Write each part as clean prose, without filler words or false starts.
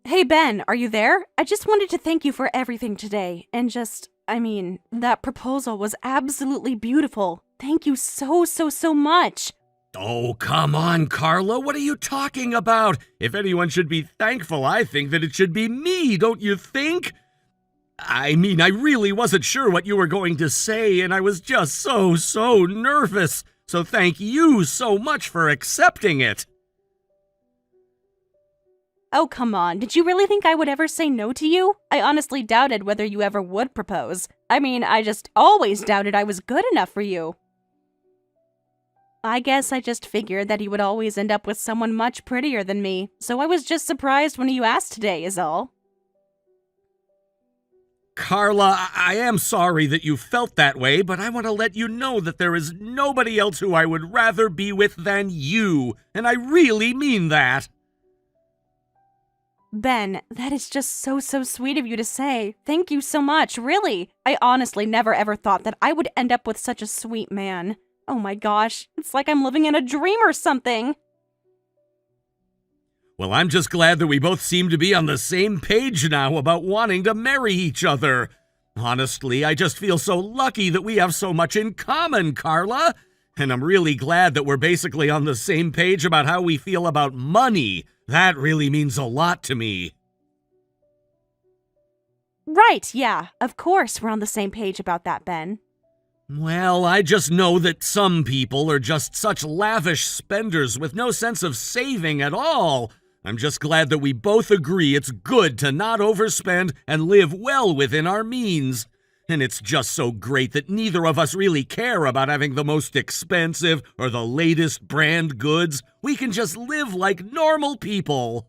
Hey Ben, are you there? I just wanted to thank you for everything today. And that proposal was absolutely beautiful. Thank you so much. Oh, come on, Carla. What are you talking about? If anyone should be thankful, I think that it should be me, don't you think? I really wasn't sure what you were going to say, and I was just so nervous. So thank you so much for accepting it. Oh, come on. Did you really think I would ever say no to you? I honestly doubted whether you ever would propose. I just always doubted I was good enough for you. I guess I just figured that you would always end up with someone much prettier than me, so I was just surprised when you asked today, is all. Carla, I am sorry that you felt that way, but I want to let you know that there is nobody else who I would rather be with than you, and I really mean that. Ben, that is just so sweet of you to say. Thank you so much, really. I honestly never ever thought that I would end up with such a sweet man. Oh my gosh, it's like I'm living in a dream or something. Well, I'm just glad that we both seem to be on the same page now about wanting to marry each other. Honestly, I just feel so lucky that we have so much in common, Carla. And I'm really glad that we're basically on the same page about how we feel about money. That really means a lot to me. Right, yeah. Of course we're on the same page about that, Ben. Well, I just know that some people are just such lavish spenders with no sense of saving at all. I'm just glad that we both agree it's good to not overspend and live well within our means. And it's just so great that neither of us really care about having the most expensive or the latest brand goods. We can just live like normal people.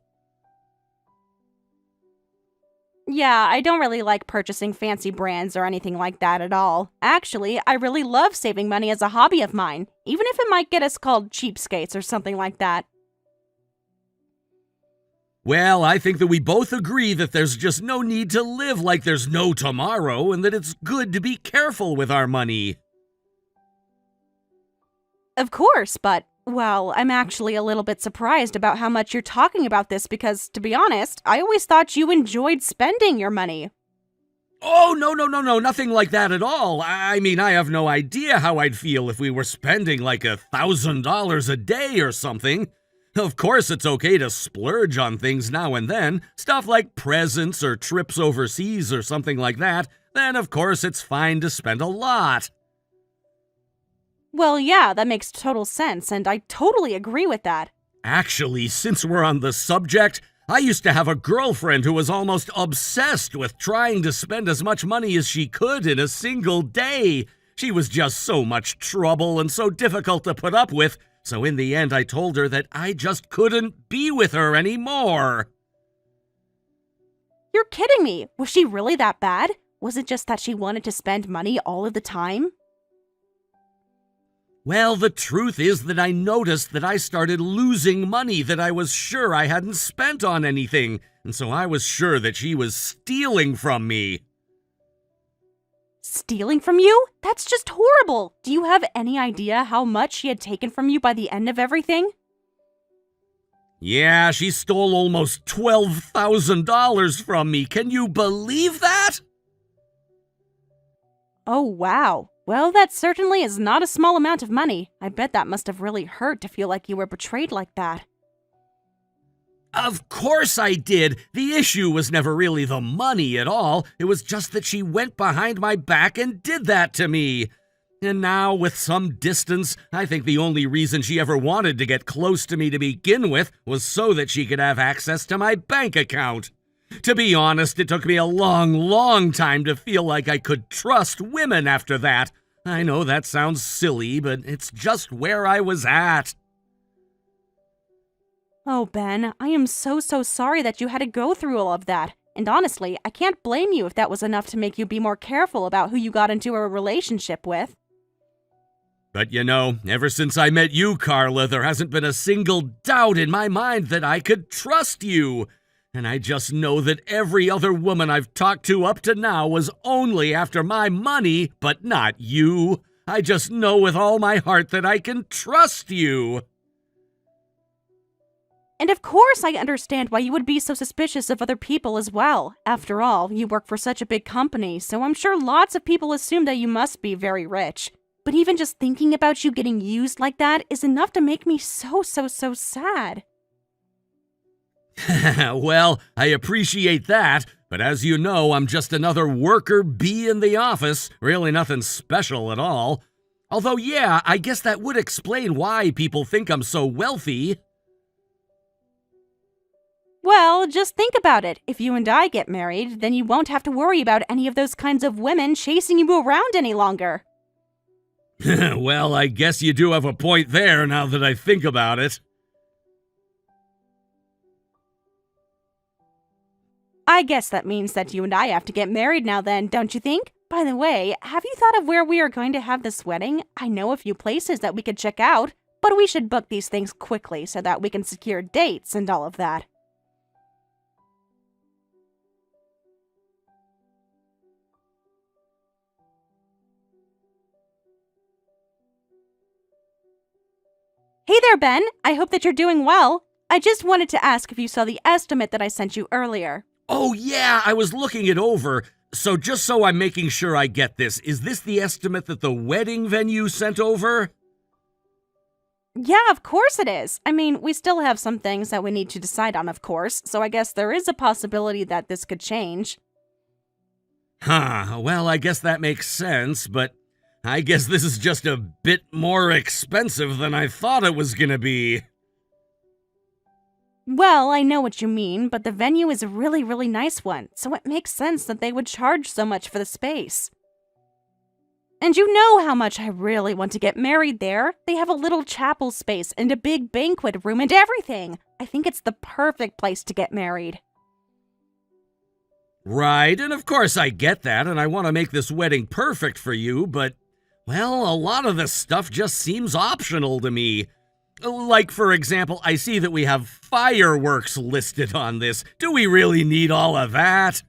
Yeah, I don't really like purchasing fancy brands or anything like that at all. Actually, I really love saving money as a hobby of mine, even if it might get us called cheapskates or something like that. Well, I think that we both agree that there's just no need to live like there's no tomorrow and that it's good to be careful with our money. Of course, but, well, I'm actually a little bit surprised about how much you're talking about this because, to be honest, I always thought you enjoyed spending your money. Oh, no, nothing like that at all. I have no idea how I'd feel if we were spending like $1,000 a day or something. Of course, it's okay to splurge on things now and then, stuff like presents or trips overseas or something like that. Then, of course, it's fine to spend a lot. Well, yeah, that makes total sense, and I totally agree with that. Actually, since we're on the subject, I used to have a girlfriend who was almost obsessed with trying to spend as much money as she could in a single day. She was just so much trouble and so difficult to put up with. So in the end, I told her that I just couldn't be with her anymore. You're kidding me. Was she really that bad? Was it just that she wanted to spend money all of the time? Well, the truth is that I noticed that I started losing money that I was sure I hadn't spent on anything, and so I was sure that she was stealing from me. Stealing from you? That's just horrible! Do you have any idea how much she had taken from you by the end of everything? Yeah, she stole almost $12,000 from me. Can you believe that? Oh, wow. Well, that certainly is not a small amount of money. I bet that must have really hurt to feel like you were betrayed like that. Of course I did. The issue was never really the money at all. It was just that she went behind my back and did that to me. And now, with some distance, I think the only reason she ever wanted to get close to me to begin with was so that she could have access to my bank account. To be honest, it took me a long time to feel like I could trust women after that. I know that sounds silly, but it's just where I was at. Oh, Ben, I am so sorry that you had to go through all of that. And honestly, I can't blame you if that was enough to make you be more careful about who you got into a relationship with. But ever since I met you, Carla, there hasn't been a single doubt in my mind that I could trust you. And I just know that every other woman I've talked to up to now was only after my money, but not you. I just know with all my heart that I can trust you. And of course, I understand why you would be so suspicious of other people as well. After all, you work for such a big company, so I'm sure lots of people assume that you must be very rich. But even just thinking about you getting used like that is enough to make me so sad. Well, I appreciate that, but as you know, I'm just another worker bee in the office, really nothing special at all. Although, yeah, I guess that would explain why people think I'm so wealthy. Well, just think about it. If you and I get married, then you won't have to worry about any of those kinds of women chasing you around any longer. Well, I guess you do have a point there now that I think about it. I guess that means that you and I have to get married now then, don't you think? By the way, have you thought of where we are going to have this wedding? I know a few places that we could check out, but we should book these things quickly so that we can secure dates and all of that. Hey there, Ben. I hope that you're doing well. I just wanted to ask if you saw the estimate that I sent you earlier. Oh, yeah, I was looking it over. So just so I'm making sure I get this, is this the estimate that the wedding venue sent over? Yeah, of course it is. I mean, we still have some things that we need to decide on, of course, so I guess there is a possibility that this could change. Well, I guess that makes sense, but I guess this is just a bit more expensive than I thought it was gonna be. Well, I know what you mean, but the venue is a really nice one, so it makes sense that they would charge so much for the space. And you know how much I really want to get married there. They have a little chapel space and a big banquet room and everything. I think it's the perfect place to get married. Right, and of course I get that, and I want to make this wedding perfect for you, but, well, a lot of this stuff just seems optional to me. Like, for example, I see that we have fireworks listed on this. Do we really need all of that?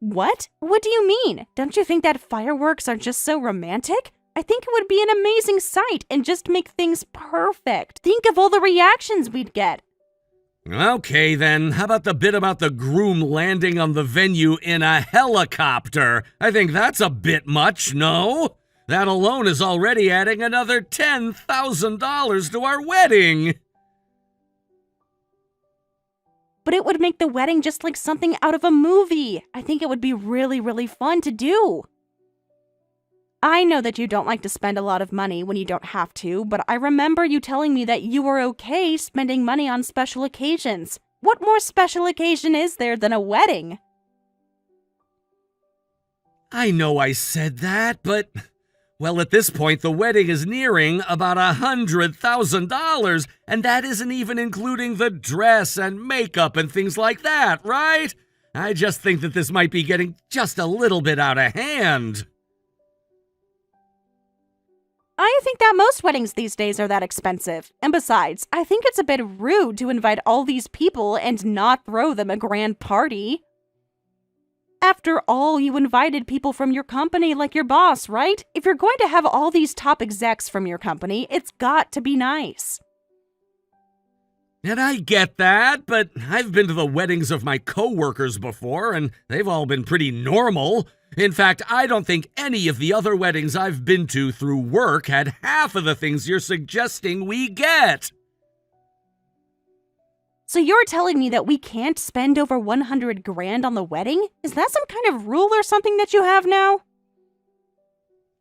What? What do you mean? Don't you think that fireworks are just so romantic? I think it would be an amazing sight and just make things perfect. Think of all the reactions we'd get. Okay, then. How about the bit about the groom landing on the venue in a helicopter? I think that's a bit much, no? That alone is already adding another $10,000 to our wedding. But it would make the wedding just like something out of a movie. I think it would be really fun to do. I know that you don't like to spend a lot of money when you don't have to, but I remember you telling me that you were okay spending money on special occasions. What more special occasion is there than a wedding? I know I said that, but, well, at this point, the wedding is nearing about $100,000, and that isn't even including the dress and makeup and things like that, right? I just think that this might be getting just a little bit out of hand. I think that most weddings these days are that expensive. And besides, I think it's a bit rude to invite all these people and not throw them a grand party. After all, you invited people from your company like your boss, right? If you're going to have all these top execs from your company, it's got to be nice. And I get that, but I've been to the weddings of my coworkers before, and they've all been pretty normal. In fact, I don't think any of the other weddings I've been to through work had half of the things you're suggesting we get. So you're telling me that we can't spend over 100 grand on the wedding? Is that some kind of rule or something that you have now?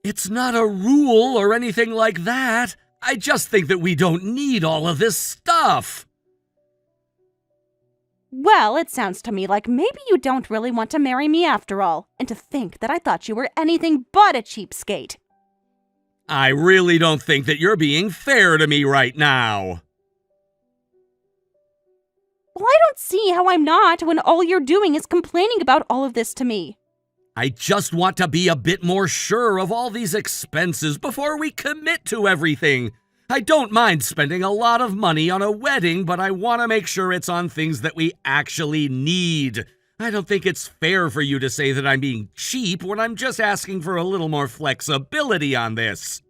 It's not a rule or anything like that. I just think that we don't need all of this stuff. Well, it sounds to me like maybe you don't really want to marry me after all. And to think that I thought you were anything but a cheapskate. I really don't think that you're being fair to me right now. Well, I don't see how I'm not when all you're doing is complaining about all of this to me. I just want to be a bit more sure of all these expenses before we commit to everything. I don't mind spending a lot of money on a wedding, but I want to make sure it's on things that we actually need. I don't think it's fair for you to say that I'm being cheap when I'm just asking for a little more flexibility on this.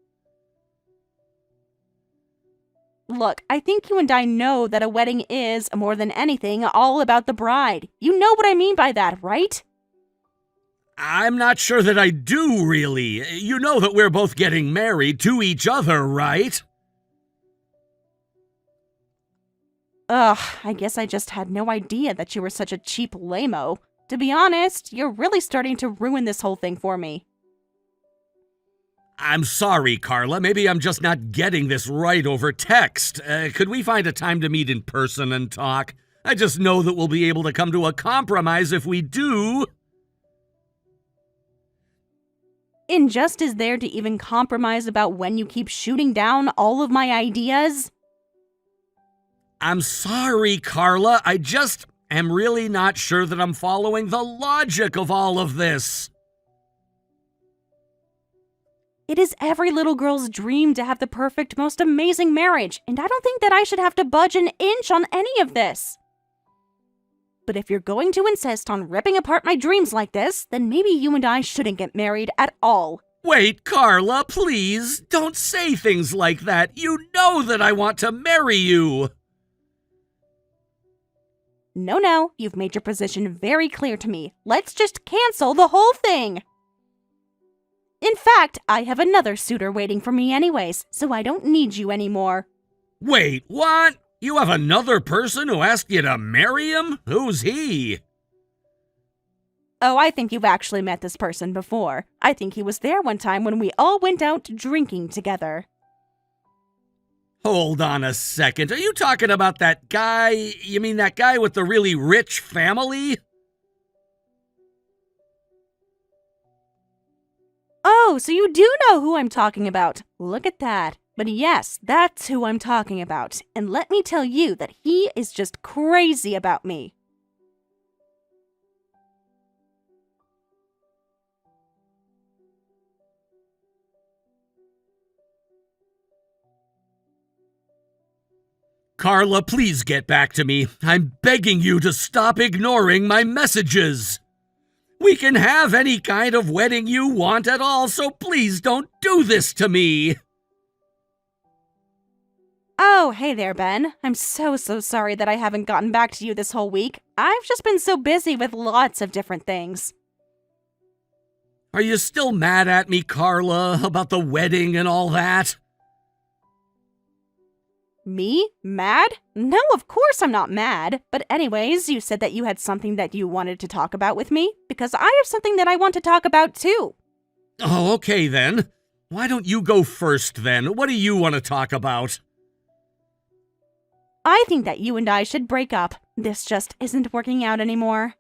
Look, I think you and I know that a wedding is, more than anything, all about the bride. You know what I mean by that, right? I'm not sure that I do, really. You know that we're both getting married to each other, right? Ugh, I guess I just had no idea that you were such a cheap lame-o. To be honest, you're really starting to ruin this whole thing for me. I'm sorry, Carla. Maybe I'm just not getting this right over text. Could we find a time to meet in person and talk? I just know that we'll be able to come to a compromise if we do. Injust is there to even compromise about when you keep shooting down all of my ideas? I'm sorry, Carla. I just am really not sure that I'm following the logic of all of this. It is every little girl's dream to have the perfect, most amazing marriage, and I don't think that I should have to budge an inch on any of this. But if you're going to insist on ripping apart my dreams like this, then maybe you and I shouldn't get married at all. Wait, Carla, please. Don't say things like that. You know that I want to marry you. No, you've made your position very clear to me. Let's just cancel the whole thing. In fact, I have another suitor waiting for me anyways, so I don't need you anymore. Wait, what? You have another person who asked you to marry him? Who's he? Oh, I think you've actually met this person before. I think he was there one time when we all went out drinking together. Hold on a second. Are you talking about that guy? You mean that guy with the really rich family? Oh, so you do know who I'm talking about. Look at that. But yes, that's who I'm talking about. And let me tell you that he is just crazy about me. Carla, please get back to me. I'm begging you to stop ignoring my messages. We can have any kind of wedding you want at all, so please don't do this to me. Oh, hey there, Ben. I'm so sorry that I haven't gotten back to you this whole week. I've just been so busy with lots of different things. Are you still mad at me, Carla, about the wedding and all that? Me? Mad? No, of course I'm not mad. But anyways, you said that you had something that you wanted to talk about with me, because I have something that I want to talk about too. Oh, okay then. Why don't you go first then? What do you want to talk about? I think that you and I should break up. This just isn't working out anymore.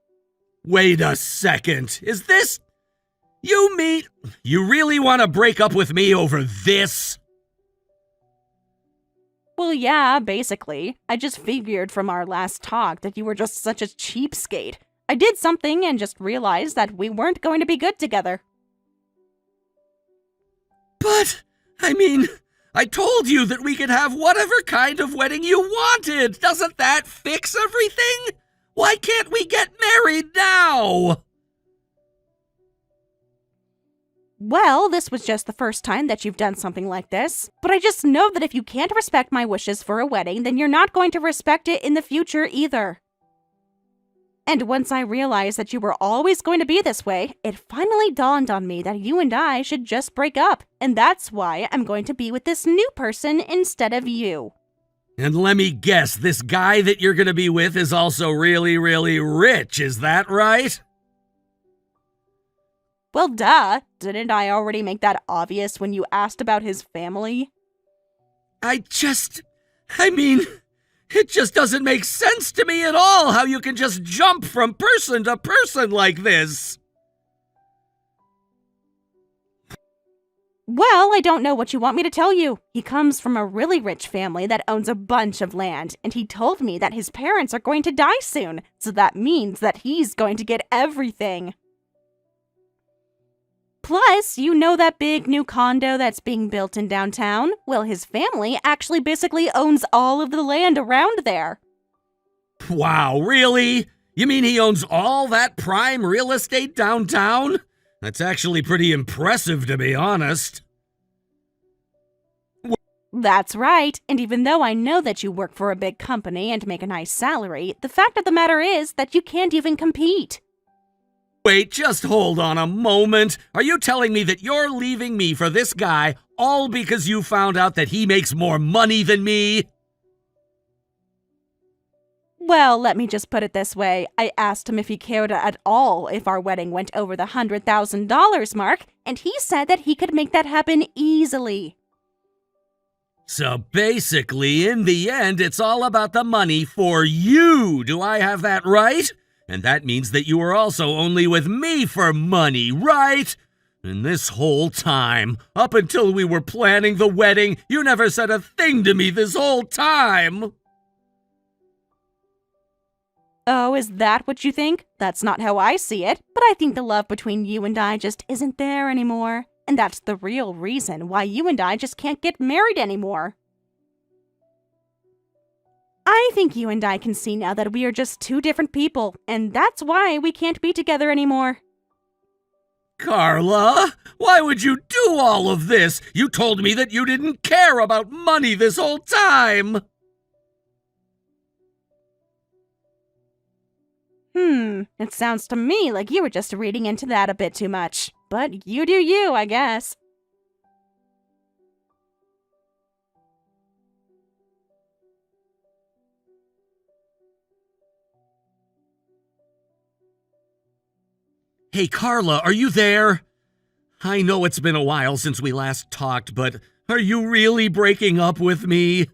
Wait a second. Is this... You mean... You really want to break up with me over this? Well, yeah, basically. I just figured from our last talk that you were just such a cheapskate. I did something and just realized that we weren't going to be good together. But, I mean, I told you that we could have whatever kind of wedding you wanted. Doesn't that fix everything? Why can't we get married now? Well, this was just the first time that you've done something like this, but I just know that if you can't respect my wishes for a wedding, then you're not going to respect it in the future either. And once I realized that you were always going to be this way, it finally dawned on me that you and I should just break up, and that's why I'm going to be with this new person instead of you. And let me guess, this guy that you're gonna be with is also really, really rich, is that right? Well, duh. Didn't I already make that obvious when you asked about his family? I mean, it just doesn't make sense to me at all how you can just jump from person to person like this. Well, I don't know what you want me to tell you. He comes from a really rich family that owns a bunch of land, and he told me that his parents are going to die soon, so that means that he's going to get everything. Plus, you know that big new condo that's being built in downtown? Well, his family actually basically owns all of the land around there. Wow, really? You mean he owns all that prime real estate downtown? That's actually pretty impressive, to be honest. That's right, and even though I know that you work for a big company and make a nice salary, the fact of the matter is that you can't even compete. Wait, just hold on a moment. Are you telling me that you're leaving me for this guy all because you found out that he makes more money than me? Well, let me just put it this way. I asked him if he cared at all if our wedding went over the $100,000 mark, and he said that he could make that happen easily. So basically, in the end, it's all about the money for you. Do I have that right? And that means that you were also only with me for money, right? And this whole time, up until we were planning the wedding, you never said a thing to me this whole time. Oh, is that what you think? That's not how I see it, but I think the love between you and I just isn't there anymore. And that's the real reason why you and I just can't get married anymore. I think you and I can see now that we are just two different people, and that's why we can't be together anymore. Carla, why would you do all of this? You told me that you didn't care about money this whole time. It sounds to me like you were just reading into that a bit too much. But you do you, I guess. Hey, Carla, are you there? I know it's been a while since we last talked, but are you really breaking up with me?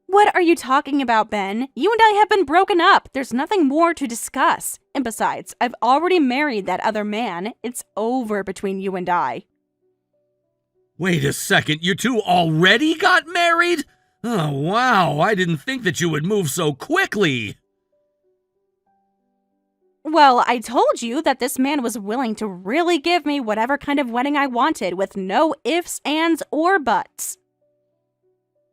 What are you talking about, Ben? You and I have been broken up. There's nothing more to discuss. And besides, I've already married that other man. It's over between you and I. Wait a second, you two already got married? Oh, wow, I didn't think that you would move so quickly. Well, I told you that this man was willing to really give me whatever kind of wedding I wanted with no ifs, ands, or buts.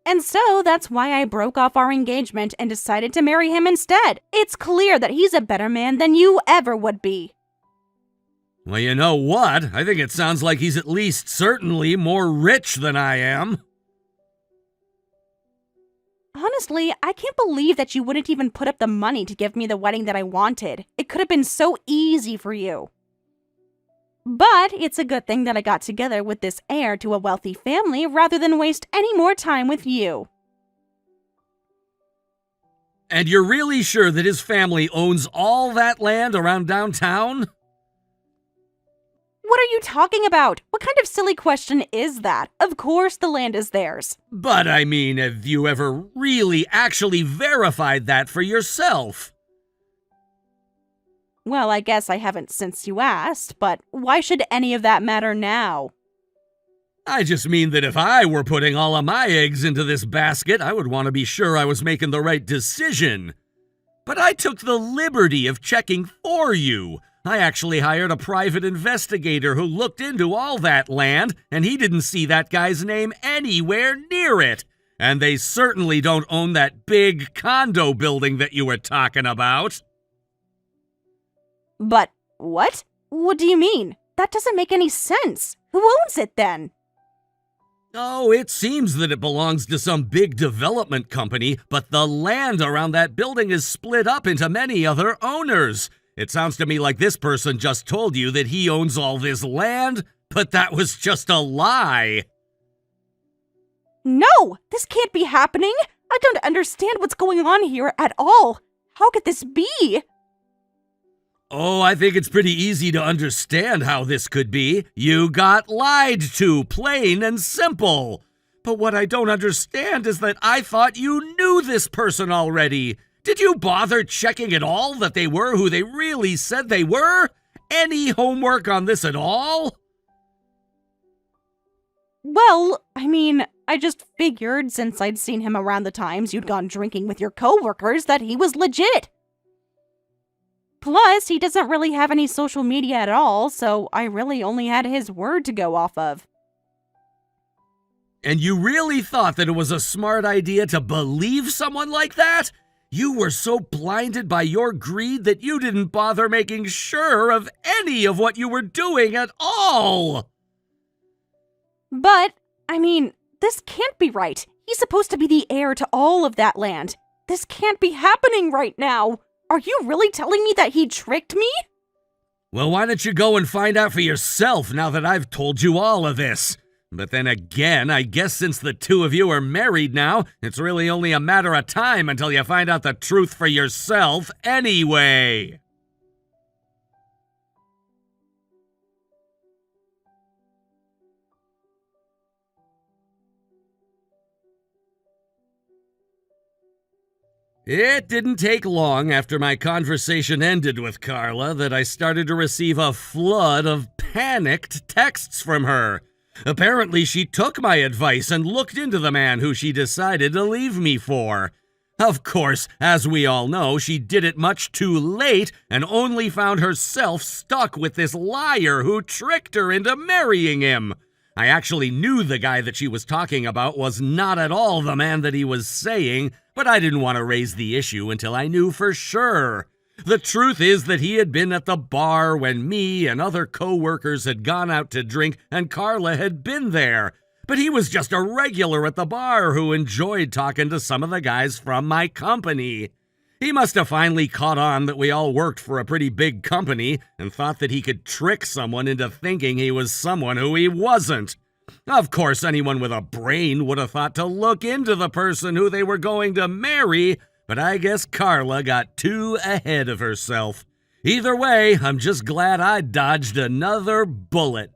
And so that's why I broke off our engagement and decided to marry him instead. It's clear that he's a better man than you ever would be. Well, you know what? I think it sounds like he's at least certainly more rich than I am. Honestly, I can't believe that you wouldn't even put up the money to give me the wedding that I wanted. It could have been so easy for you. But it's a good thing that I got together with this heir to a wealthy family rather than waste any more time with you. And you're really sure that his family owns all that land around downtown? What are you talking about? What kind of silly question is that? Of course the land is theirs. But I mean, have you ever really actually verified that for yourself? Well, I guess I haven't since you asked, but why should any of that matter now? I just mean that if I were putting all of my eggs into this basket, I would want to be sure I was making the right decision. But I took the liberty of checking for you. I actually hired a private investigator who looked into all that land, and he didn't see that guy's name anywhere near it. And they certainly don't own that big condo building that you were talking about. But what? What do you mean? That doesn't make any sense. Who owns it then? Oh, it seems that it belongs to some big development company, but the land around that building is split up into many other owners. It sounds to me like this person just told you that he owns all this land, but that was just a lie. No! This can't be happening! I don't understand what's going on here at all. How could this be? Oh, I think it's pretty easy to understand how this could be. You got lied to, plain and simple. But what I don't understand is that I thought you knew this person already. Did you bother checking at all that they were who they really said they were? Any homework on this at all? Well, I just figured since I'd seen him around the times you'd gone drinking with your coworkers that he was legit. Plus, he doesn't really have any social media at all, so I really only had his word to go off of. And you really thought that it was a smart idea to believe someone like that? You were so blinded by your greed that you didn't bother making sure of any of what you were doing at all. But I mean, this can't be right. He's supposed to be the heir to all of that land. This can't be happening right now. Are you really telling me that he tricked me? Well, why don't you go and find out for yourself now that I've told you all of this? But then again, I guess since the two of you are married now, it's really only a matter of time until you find out the truth for yourself anyway. It didn't take long after my conversation ended with Carla that I started to receive a flood of panicked texts from her. Apparently, she took my advice and looked into the man who she decided to leave me for. Of course, as we all know, she did it much too late and only found herself stuck with this liar who tricked her into marrying him. I actually knew the guy that she was talking about was not at all the man that he was saying, but I didn't want to raise the issue until I knew for sure. The truth is that he had been at the bar when me and other co-workers had gone out to drink and Carla had been there. But he was just a regular at the bar who enjoyed talking to some of the guys from my company. He must have finally caught on that we all worked for a pretty big company and thought that he could trick someone into thinking he was someone who he wasn't. Of course, anyone with a brain would have thought to look into the person who they were going to marry, but I guess Carla got too ahead of herself. Either way, I'm just glad I dodged another bullet.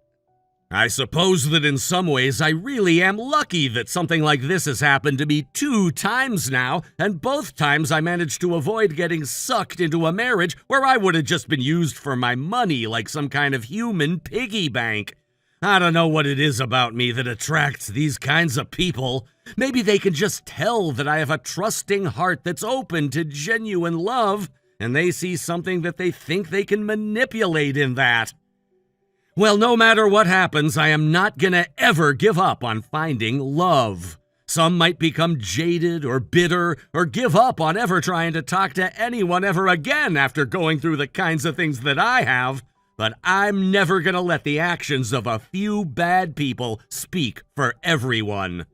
I suppose that in some ways I really am lucky that something like this has happened to me 2 times now, and both times I managed to avoid getting sucked into a marriage where I would have just been used for my money like some kind of human piggy bank. I don't know what it is about me that attracts these kinds of people. Maybe they can just tell that I have a trusting heart that's open to genuine love, and they see something that they think they can manipulate in that. Well, no matter what happens, I am not gonna ever give up on finding love. Some might become jaded or bitter or give up on ever trying to talk to anyone ever again after going through the kinds of things that I have, but I'm never gonna let the actions of a few bad people speak for everyone.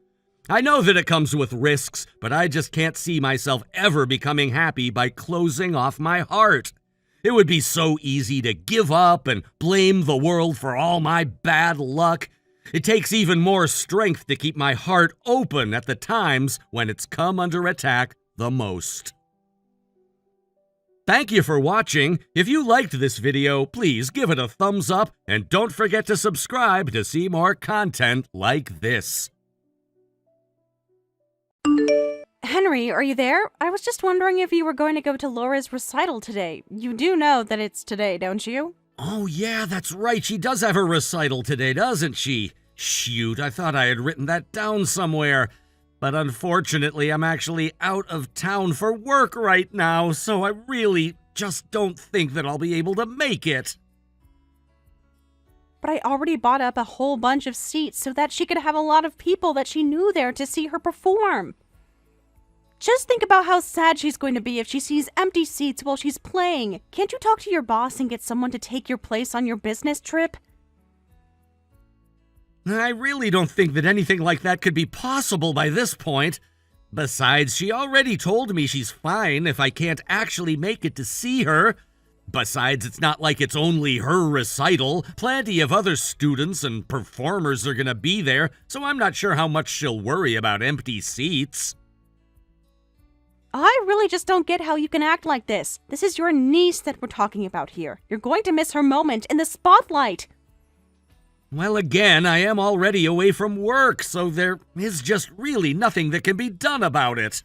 I know that it comes with risks, but I just can't see myself ever becoming happy by closing off my heart. It would be so easy to give up and blame the world for all my bad luck. It takes even more strength to keep my heart open at the times when it's come under attack the most. Thank you for watching. If you liked this video, please give it a thumbs up and don't forget to subscribe to see more content like this. Henry, are you there? I was just wondering if you were going to go to Laura's recital today. You do know that it's today, don't you? Oh yeah, that's right. She does have her recital today, doesn't she? Shoot, I thought I had written that down somewhere. But unfortunately, I'm actually out of town for work right now, so I really just don't think that I'll be able to make it. But I already bought up a whole bunch of seats so that she could have a lot of people that she knew there to see her perform. Just think about how sad she's going to be if she sees empty seats while she's playing. Can't you talk to your boss and get someone to take your place on your business trip? I really don't think that anything like that could be possible by this point. Besides, she already told me she's fine if I can't actually make it to see her. Besides, it's not like it's only her recital. Plenty of other students and performers are gonna be there, so I'm not sure how much she'll worry about empty seats. I really just don't get how you can act like this. This is your niece that we're talking about here. You're going to miss her moment in the spotlight. Well, again, I am already away from work, so there is just really nothing that can be done about it.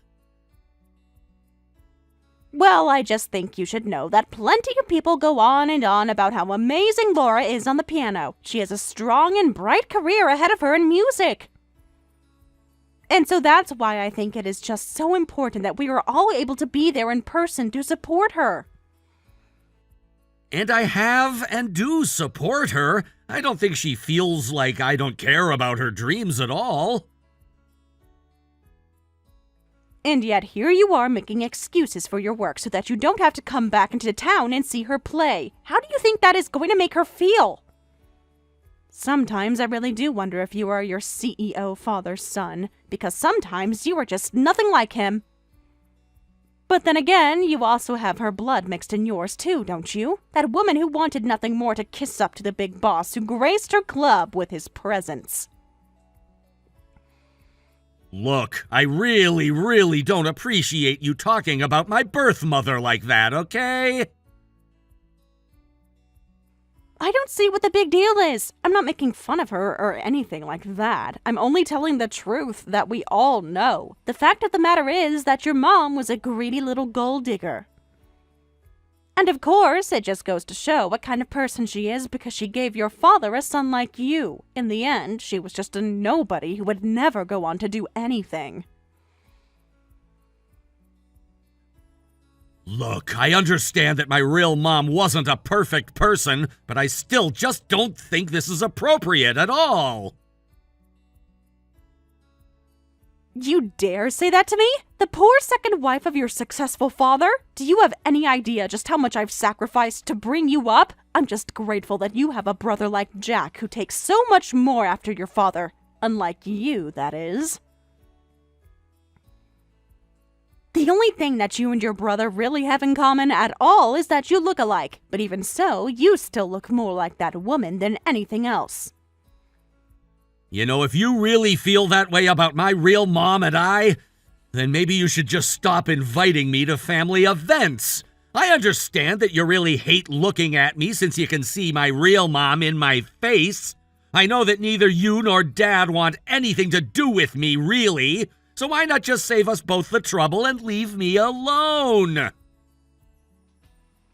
Well, I just think you should know that plenty of people go on and on about how amazing Laura is on the piano. She has a strong and bright career ahead of her in music. And so that's why I think it is just so important that we are all able to be there in person to support her. And I have and do support her. I don't think she feels like I don't care about her dreams at all. And yet here you are making excuses for your work so that you don't have to come back into town and see her play. How do you think that is going to make her feel? Sometimes I really do wonder if you are your CEO father's son, because sometimes you are just nothing like him. But then again, you also have her blood mixed in yours too, don't you? That woman who wanted nothing more to kiss up to the big boss who graced her club with his presence. Look, I really don't appreciate you talking about my birth mother like that, okay? I don't see what the big deal is. I'm not making fun of her or anything like that. I'm only telling the truth that we all know. The fact of the matter is that your mom was a greedy little gold digger. And of course, it just goes to show what kind of person she is because she gave your father a son like you. In the end, she was just a nobody who would never go on to do anything. Look, I understand that my real mom wasn't a perfect person, but I still just don't think this is appropriate at all. You dare say that to me? The poor second wife of your successful father? Do you have any idea just how much I've sacrificed to bring you up? I'm just grateful that you have a brother like Jack who takes so much more after your father. Unlike you, that is. The only thing that you and your brother really have in common at all is that you look alike. But even so, you still look more like that woman than anything else. You know, if you really feel that way about my real mom and I, then maybe you should just stop inviting me to family events. I understand that you really hate looking at me since you can see my real mom in my face. I know that neither you nor Dad want anything to do with me, really. So why not just save us both the trouble and leave me alone?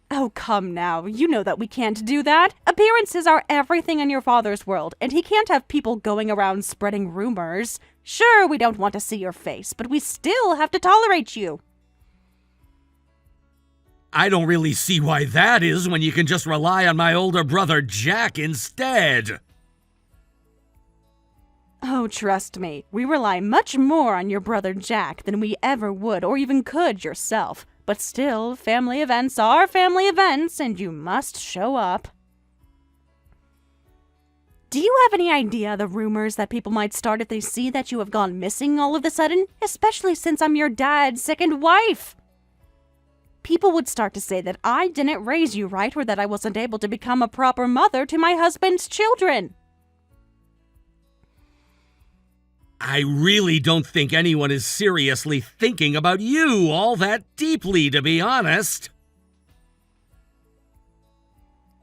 Oh, come now. You know that we can't do that. Appearances are everything in your father's world, and he can't have people going around spreading rumors. Sure, we don't want to see your face, but we still have to tolerate you. I don't really see why that is when you can just rely on my older brother Jack instead. Oh, trust me, we rely much more on your brother Jack than we ever would or even could yourself. But still, family events are family events, and you must show up. Do you have any idea the rumors that people might start if they see that you have gone missing all of a sudden? Especially since I'm your dad's second wife. People would start to say that I didn't raise you right or that I wasn't able to become a proper mother to my husband's children. I really don't think anyone is seriously thinking about you all that deeply, to be honest.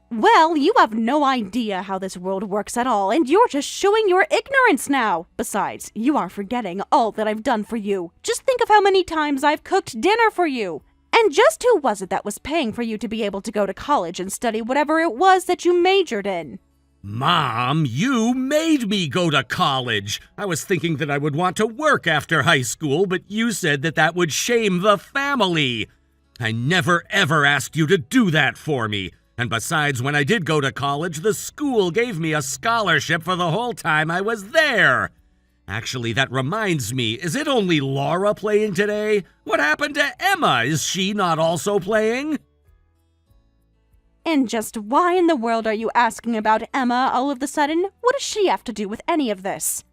Well, you have no idea how this world works at all, and you're just showing your ignorance now. Besides, you are forgetting all that I've done for you. Just think of how many times I've cooked dinner for you. And just who was it that was paying for you to be able to go to college and study whatever it was that you majored in? Mom, you made me go to college. I was thinking that I would want to work after high school, but you said that that would shame the family. I never ever asked you to do that for me. And besides, when I did go to college, the school gave me a scholarship for the whole time I was there. Actually, that reminds me, is it only Laura playing today? What happened to Emma? Is she not also playing? And just why in the world are you asking about Emma all of a sudden? What does she have to do with any of this?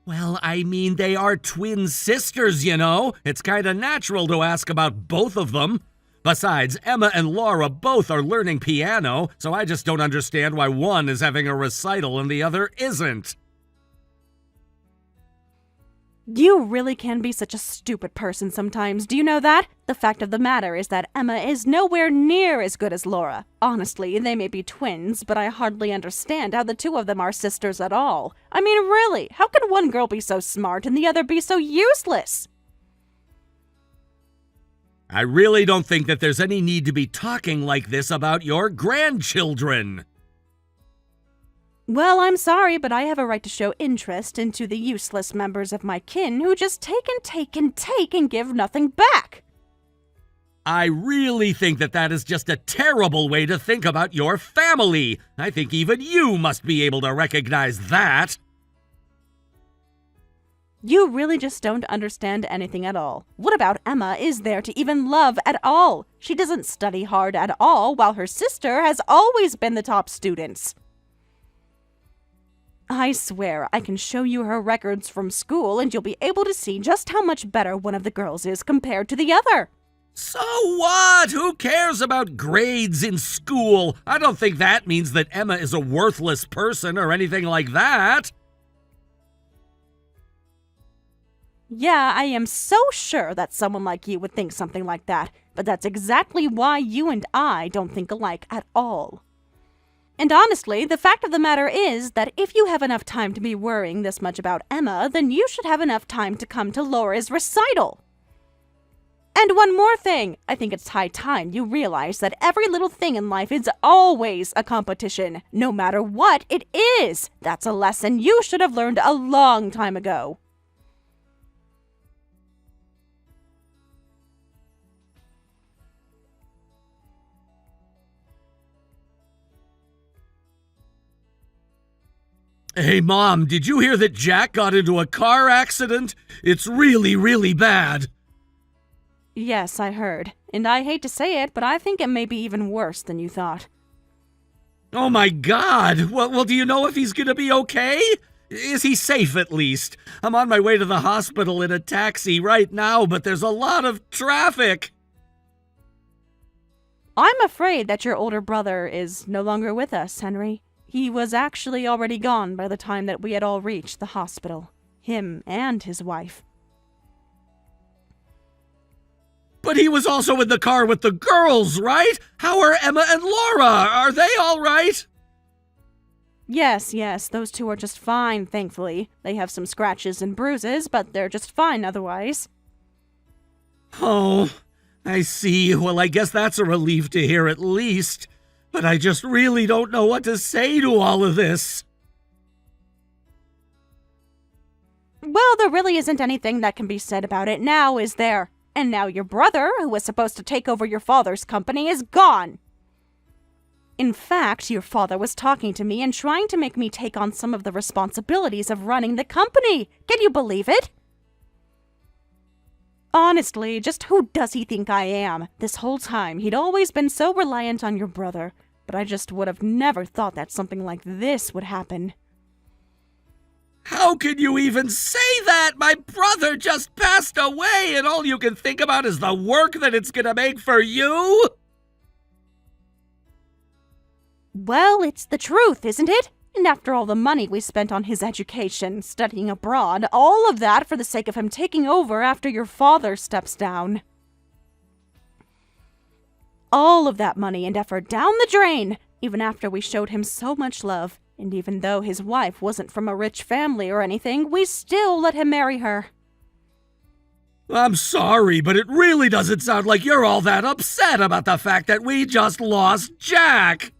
Well, I mean, they are twin sisters, you know. It's kinda natural to ask about both of them. Besides, Emma and Laura both are learning piano, so I just don't understand why one is having a recital and the other isn't. You really can be such a stupid person sometimes, do you know that? The fact of the matter is that Emma is nowhere near as good as Laura. Honestly, they may be twins, but I hardly understand how the two of them are sisters at all. I mean, really, how can one girl be so smart and the other be so useless? I really don't think that there's any need to be talking like this about your grandchildren. Well, I'm sorry, but I have a right to show interest into the useless members of my kin who just take and give nothing back. I really think that that is just a terrible way to think about your family. I think even you must be able to recognize that. You really just don't understand anything at all. What about Emma is there to even love at all? She doesn't study hard at all, while her sister has always been the top students. I swear I can show you her records from school and you'll be able to see just how much better one of the girls is compared to the other. So what? Who cares about grades in school? I don't think that means that Emma is a worthless person or anything like that. Yeah, I am so sure that someone like you would think something like that, but that's exactly why you and I don't think alike at all. And honestly, the fact of the matter is that if you have enough time to be worrying this much about Emma, then you should have enough time to come to Laura's recital. And one more thing, I think it's high time you realize that every little thing in life is always a competition, no matter what it is. That's a lesson you should have learned a long time ago. Hey, Mom, did you hear that Jack got into a car accident? It's really, really bad. Yes, I heard. And I hate to say it, but I think it may be even worse than you thought. Oh my God! Well, do you know if he's gonna be okay? Is he safe at least? I'm on my way to the hospital in a taxi right now, but there's a lot of traffic. I'm afraid that your older brother is no longer with us, Henry. He was actually already gone by the time that we had all reached the hospital. Him and his wife. But he was also in the car with the girls, right? How are Emma and Laura? Are they all right? Yes, those two are just fine, thankfully. They have some scratches and bruises, but they're just fine otherwise. Oh, I see. Well, I guess that's a relief to hear at least. But I just really don't know what to say to all of this. Well, there really isn't anything that can be said about it now, is there? And now your brother, who was supposed to take over your father's company, is gone. In fact, your father was talking to me and trying to make me take on some of the responsibilities of running the company. Can you believe it? Honestly, just who does he think I am? This whole time, he'd always been so reliant on your brother, but I just would have never thought that something like this would happen. How can you even say that? My brother just passed away and all you can think about is the work that it's gonna make for you? Well, it's the truth, isn't it? And after all the money we spent on his education, studying abroad, all of that for the sake of him taking over after your father steps down. All of that money and effort down the drain, even after we showed him so much love. And even though his wife wasn't from a rich family or anything, we still let him marry her. I'm sorry, but it really doesn't sound like you're all that upset about the fact that we just lost Jack.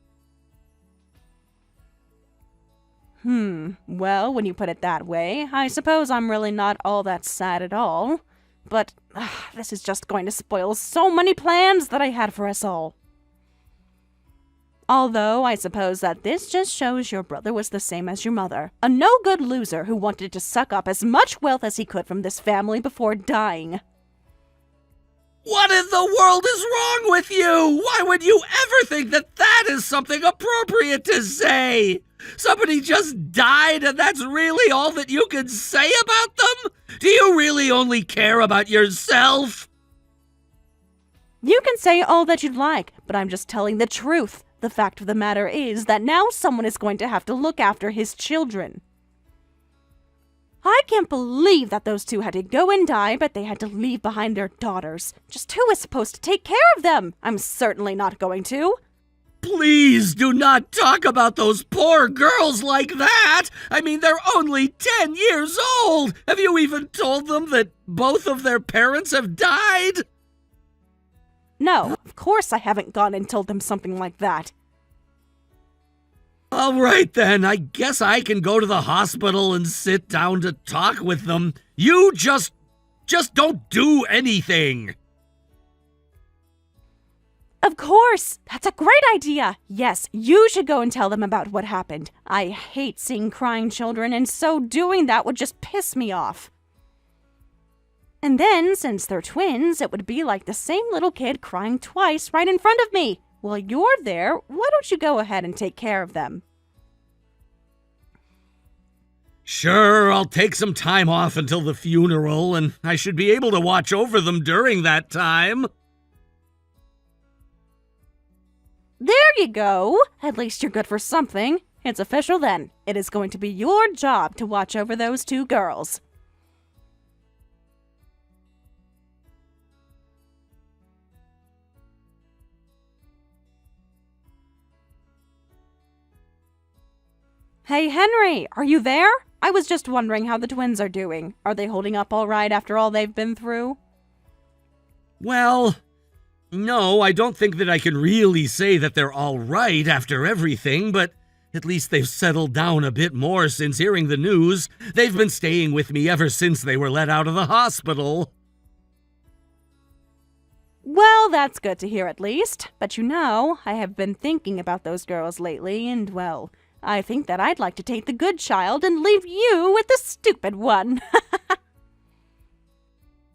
Well, when you put it that way, I suppose I'm really not all that sad at all. But this is just going to spoil so many plans that I had for us all. Although, I suppose that this just shows your brother was the same as your mother. A no-good loser who wanted to suck up as much wealth as he could from this family before dying. What in the world is wrong with you? Why would you ever think that that is something appropriate to say? Somebody just died and that's really all that you can say about them? Do you really only care about yourself? You can say all that you'd like, but I'm just telling the truth. The fact of the matter is that now someone is going to have to look after his children. I can't believe that those two had to go and die, but they had to leave behind their daughters. Just who is supposed to take care of them? I'm certainly not going to. Please do not talk about those poor girls like that. I mean, they're only 10 years old. Have you even told them that both of their parents have died? No, of course I haven't gone and told them something like that. All right then, I guess I can go to the hospital and sit down to talk with them. You just don't do anything. Of course! That's a great idea! Yes, you should go and tell them about what happened. I hate seeing crying children, and so doing that would just piss me off. And then, since they're twins, it would be like the same little kid crying twice right in front of me. While you're there, why don't you go ahead and take care of them? Sure, I'll take some time off until the funeral, and I should be able to watch over them during that time. There you go! At least you're good for something. It's official then. It is going to be your job to watch over those two girls. Hey, Henry, are you there? I was just wondering how the twins are doing. Are they holding up all right after all they've been through? Well, no, I don't think that I can really say that they're all right after everything, but at least they've settled down a bit more since hearing the news. They've been staying with me ever since they were let out of the hospital. Well, that's good to hear at least. But you know, I have been thinking about those girls lately, and well, I think that I'd like to take the good child and leave you with the stupid one.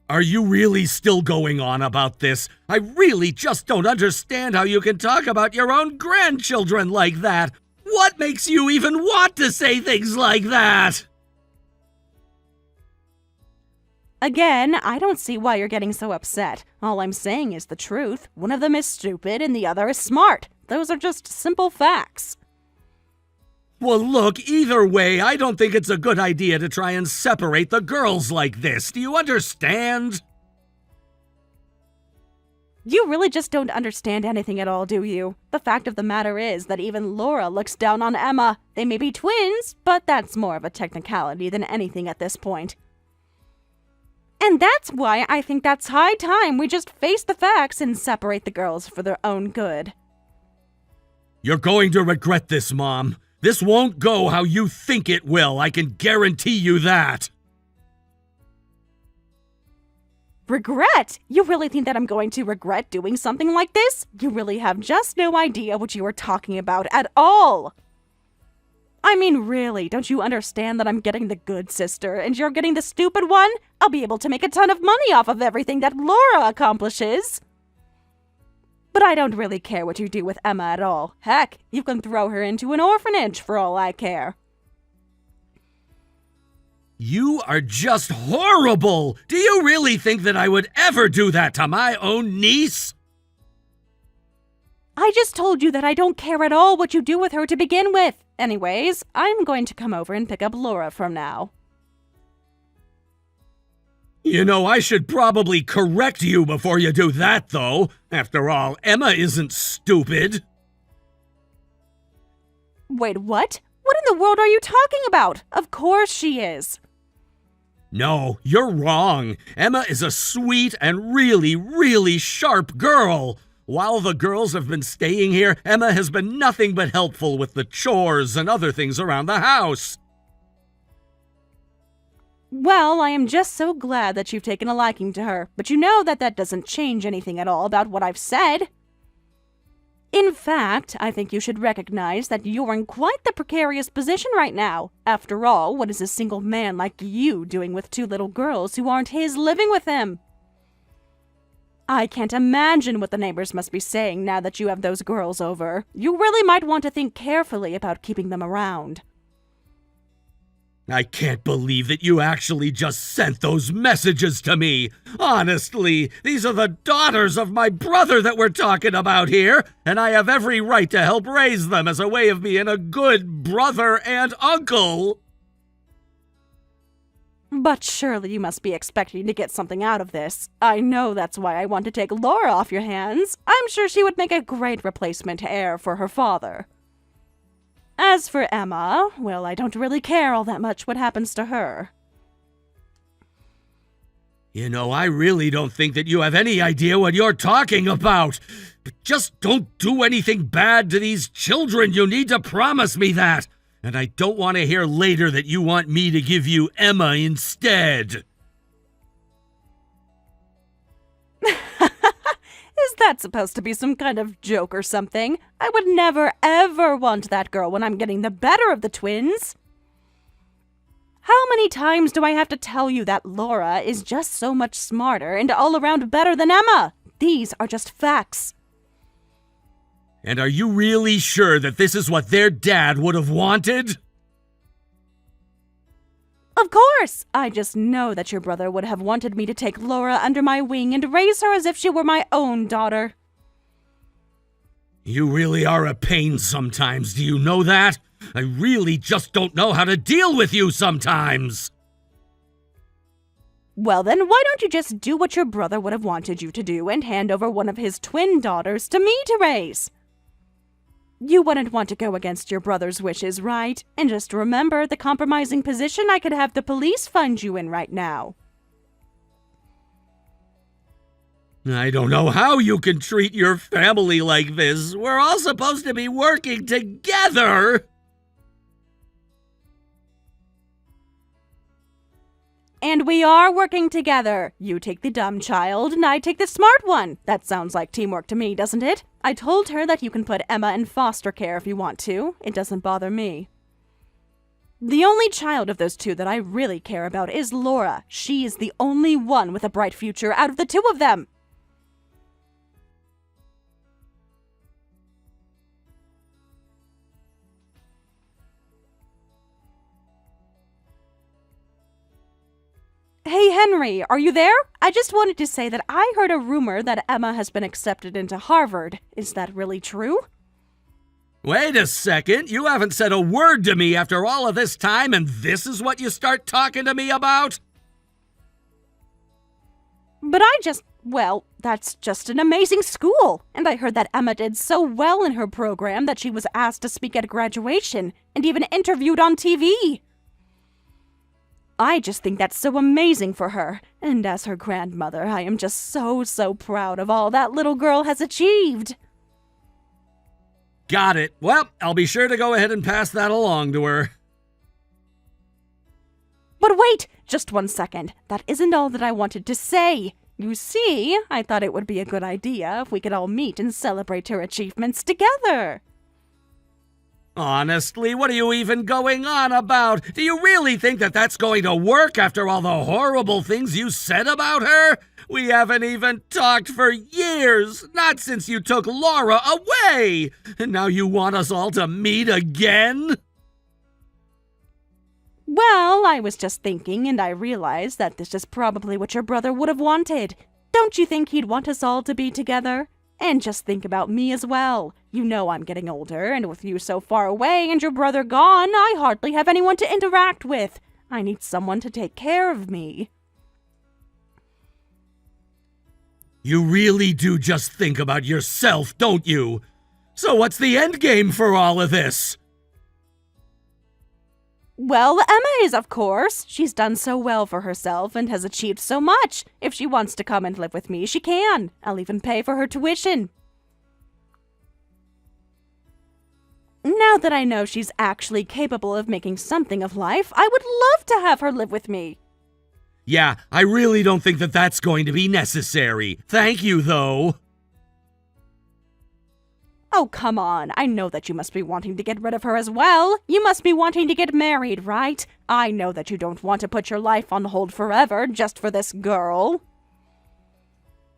Are you really still going on about this? I really just don't understand how you can talk about your own grandchildren like that. What makes you even want to say things like that? Again, I don't see why you're getting so upset. All I'm saying is the truth. One of them is stupid and the other is smart. Those are just simple facts. Well, look, either way, I don't think it's a good idea to try and separate the girls like this. Do you understand? You really just don't understand anything at all, do you? The fact of the matter is that even Laura looks down on Emma. They may be twins, but that's more of a technicality than anything at this point. And that's why I think that's high time we just face the facts and separate the girls for their own good. You're going to regret this, Mom. This won't go how you think it will, I can guarantee you that. Regret? You really think that I'm going to regret doing something like this? You really have just no idea what you are talking about at all. I mean, really, don't you understand that I'm getting the good sister and you're getting the stupid one? I'll be able to make a ton of money off of everything that Laura accomplishes. But I don't really care what you do with Emma at all. Heck, you can throw her into an orphanage for all I care. You are just horrible! Do you really think that I would ever do that to my own niece? I just told you that I don't care at all what you do with her to begin with. Anyways, I'm going to come over and pick up Laura from now. You know, I should probably correct you before you do that, though. After all, Emma isn't stupid. Wait, what? What in the world are you talking about? Of course she is. No, you're wrong. Emma is a sweet and really, really sharp girl. While the girls have been staying here, Emma has been nothing but helpful with the chores and other things around the house. Well, I am just so glad that you've taken a liking to her, but you know that that doesn't change anything at all about what I've said. In fact, I think you should recognize that you're in quite the precarious position right now. After all, what is a single man like you doing with two little girls who aren't his living with him? I can't imagine what the neighbors must be saying now that you have those girls over. You really might want to think carefully about keeping them around. I can't believe that you actually just sent those messages to me. Honestly, these are the daughters of my brother that we're talking about here, and I have every right to help raise them as a way of being a good brother and uncle. But surely you must be expecting to get something out of this. I know that's why I want to take Laura off your hands. I'm sure she would make a great replacement heir for her father. As for Emma, well, I don't really care all that much what happens to her. You know, I really don't think that you have any idea what you're talking about. But just don't do anything bad to these children. You need to promise me that. And I don't want to hear later that you want me to give you Emma instead. Is that supposed to be some kind of joke or something? I would never, ever want that girl when I'm getting the better of the twins. How many times do I have to tell you that Laura is just so much smarter and all around better than Emma? These are just facts. And are you really sure that this is what their dad would have wanted? Of course! I just know that your brother would have wanted me to take Laura under my wing and raise her as if she were my own daughter. You really are a pain sometimes, do you know that? I really just don't know how to deal with you sometimes. Well then, why don't you just do what your brother would have wanted you to do and hand over one of his twin daughters to me to raise? You wouldn't want to go against your brother's wishes, right? And just remember the compromising position I could have the police find you in right now. I don't know how you can treat your family like this. We're all supposed to be working together. And we are working together. You take the dumb child, and I take the smart one. That sounds like teamwork to me, doesn't it? I told her that you can put Emma in foster care if you want to. It doesn't bother me. The only child of those two that I really care about is Laura. She is the only one with a bright future out of the two of them. Hey, Henry, are you there? I just wanted to say that I heard a rumor that Emma has been accepted into Harvard. Is that really true? Wait a second, you haven't said a word to me after all of this time, and this is what you start talking to me about? But well, that's just an amazing school. And I heard that Emma did so well in her program that she was asked to speak at graduation and even interviewed on TV. I just think that's so amazing for her, and as her grandmother, I am just so proud of all that little girl has achieved. Got it. Well, I'll be sure to go ahead and pass that along to her. But wait, just 1 second. That isn't all that I wanted to say. You see, I thought it would be a good idea if we could all meet and celebrate her achievements together. Honestly, what are you even going on about? Do you really think that that's going to work after all the horrible things you said about her? We haven't even talked for years, not since you took Laura away. And now you want us all to meet again? Well, I was just thinking, and I realized that this is probably what your brother would have wanted. Don't you think he'd want us all to be together? And just think about me as well. You know I'm getting older, and with you so far away and your brother gone, I hardly have anyone to interact with. I need someone to take care of me. You really do just think about yourself, don't you? So what's the end game for all of this? Well, Emma is, of course. She's done so well for herself and has achieved so much. If she wants to come and live with me, she can. I'll even pay for her tuition. Now that I know she's actually capable of making something of life, I would love to have her live with me. Yeah, I really don't think that that's going to be necessary. Thank you, though. Oh, come on. I know that you must be wanting to get rid of her as well. You must be wanting to get married, right? I know that you don't want to put your life on hold forever just for this girl.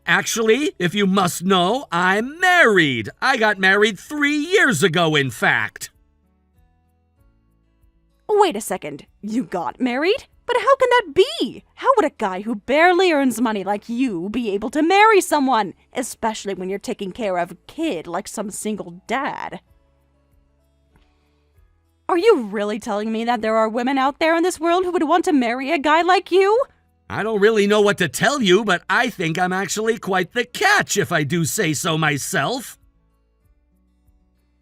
Actually, if you must know, I'm married. I got married 3 years ago, in fact. Wait a second. You got married? But how can that be? How would a guy who barely earns money like you be able to marry someone? Especially when you're taking care of a kid like some single dad. Are you really telling me that there are women out there in this world who would want to marry a guy like you? I don't really know what to tell you, but I think I'm actually quite the catch, if I do say so myself.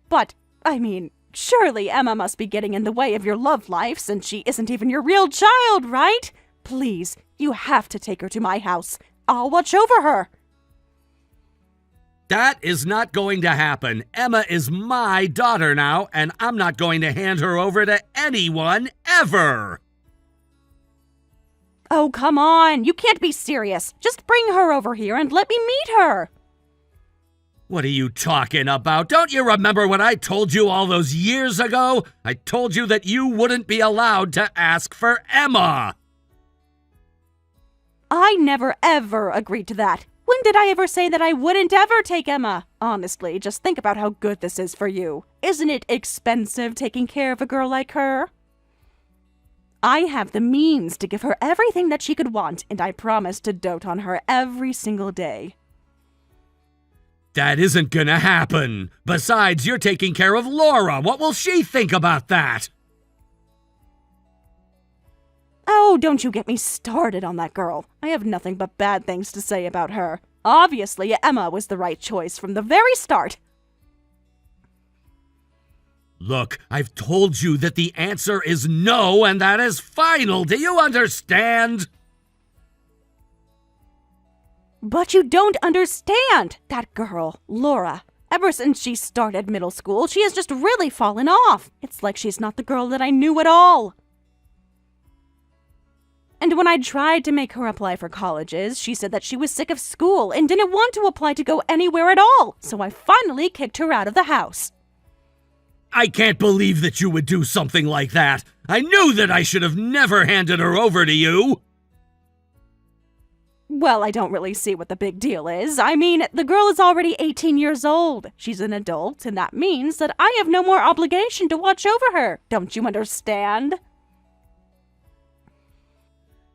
But, I mean, surely Emma must be getting in the way of your love life since she isn't even your real child, right? Please, you have to take her to my house. I'll watch over her. That is not going to happen. Emma is my daughter now, and I'm not going to hand her over to anyone ever. Oh, come on. You can't be serious. Just bring her over here and let me meet her. What are you talking about? Don't you remember what I told you all those years ago? I told you that you wouldn't be allowed to ask for Emma. I never ever agreed to that. When did I ever say that I wouldn't ever take Emma? Honestly, just think about how good this is for you. Isn't it expensive taking care of a girl like her? I have the means to give her everything that she could want, and I promise to dote on her every single day. That isn't gonna happen. Besides, you're taking care of Laura. What will she think about that? Oh, don't you get me started on that girl. I have nothing but bad things to say about her. Obviously, Emma was the right choice from the very start. Look, I've told you that the answer is no, and that is final. Do you understand? But you don't understand! That girl, Laura. Ever since she started middle school, she has just really fallen off. It's like she's not the girl that I knew at all. And when I tried to make her apply for colleges, she said that she was sick of school and didn't want to apply to go anywhere at all. So I finally kicked her out of the house. I can't believe that you would do something like that. I knew that I should have never handed her over to you. Well, I don't really see what the big deal is. I mean, the girl is already 18 years old. She's an adult, and that means that I have no more obligation to watch over her. Don't you understand?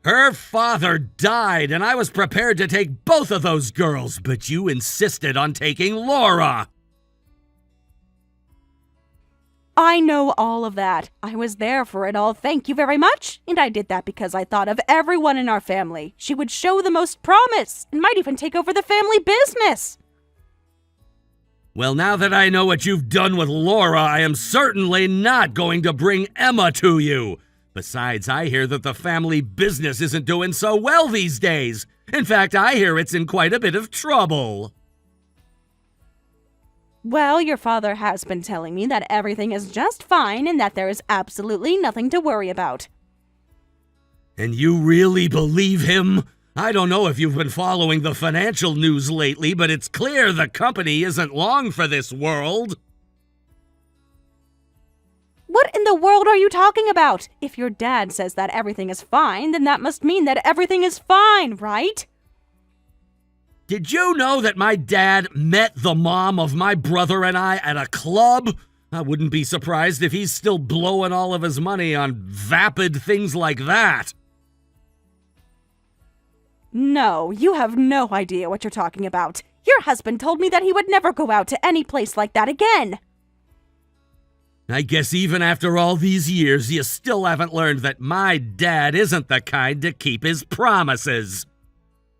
Her father died, and I was prepared to take both of those girls, but you insisted on taking Laura. I know all of that. I was there for it all, thank you very much. And I did that because I thought of everyone in our family. She would show the most promise and might even take over the family business. Well, now that I know what you've done with Laura, I am certainly not going to bring Emma to you. Besides, I hear that the family business isn't doing so well these days. In fact, I hear it's in quite a bit of trouble. Well, your father has been telling me that everything is just fine and that there is absolutely nothing to worry about. And you really believe him? I don't know if you've been following the financial news lately, but it's clear the company isn't long for this world. What in the world are you talking about? If your dad says that everything is fine, then that must mean that everything is fine, right? Did you know that my dad met the mom of my brother and I at a club? I wouldn't be surprised if he's still blowing all of his money on vapid things like that. No, you have no idea what you're talking about. Your husband told me that he would never go out to any place like that again. I guess even after all these years, you still haven't learned that my dad isn't the kind to keep his promises.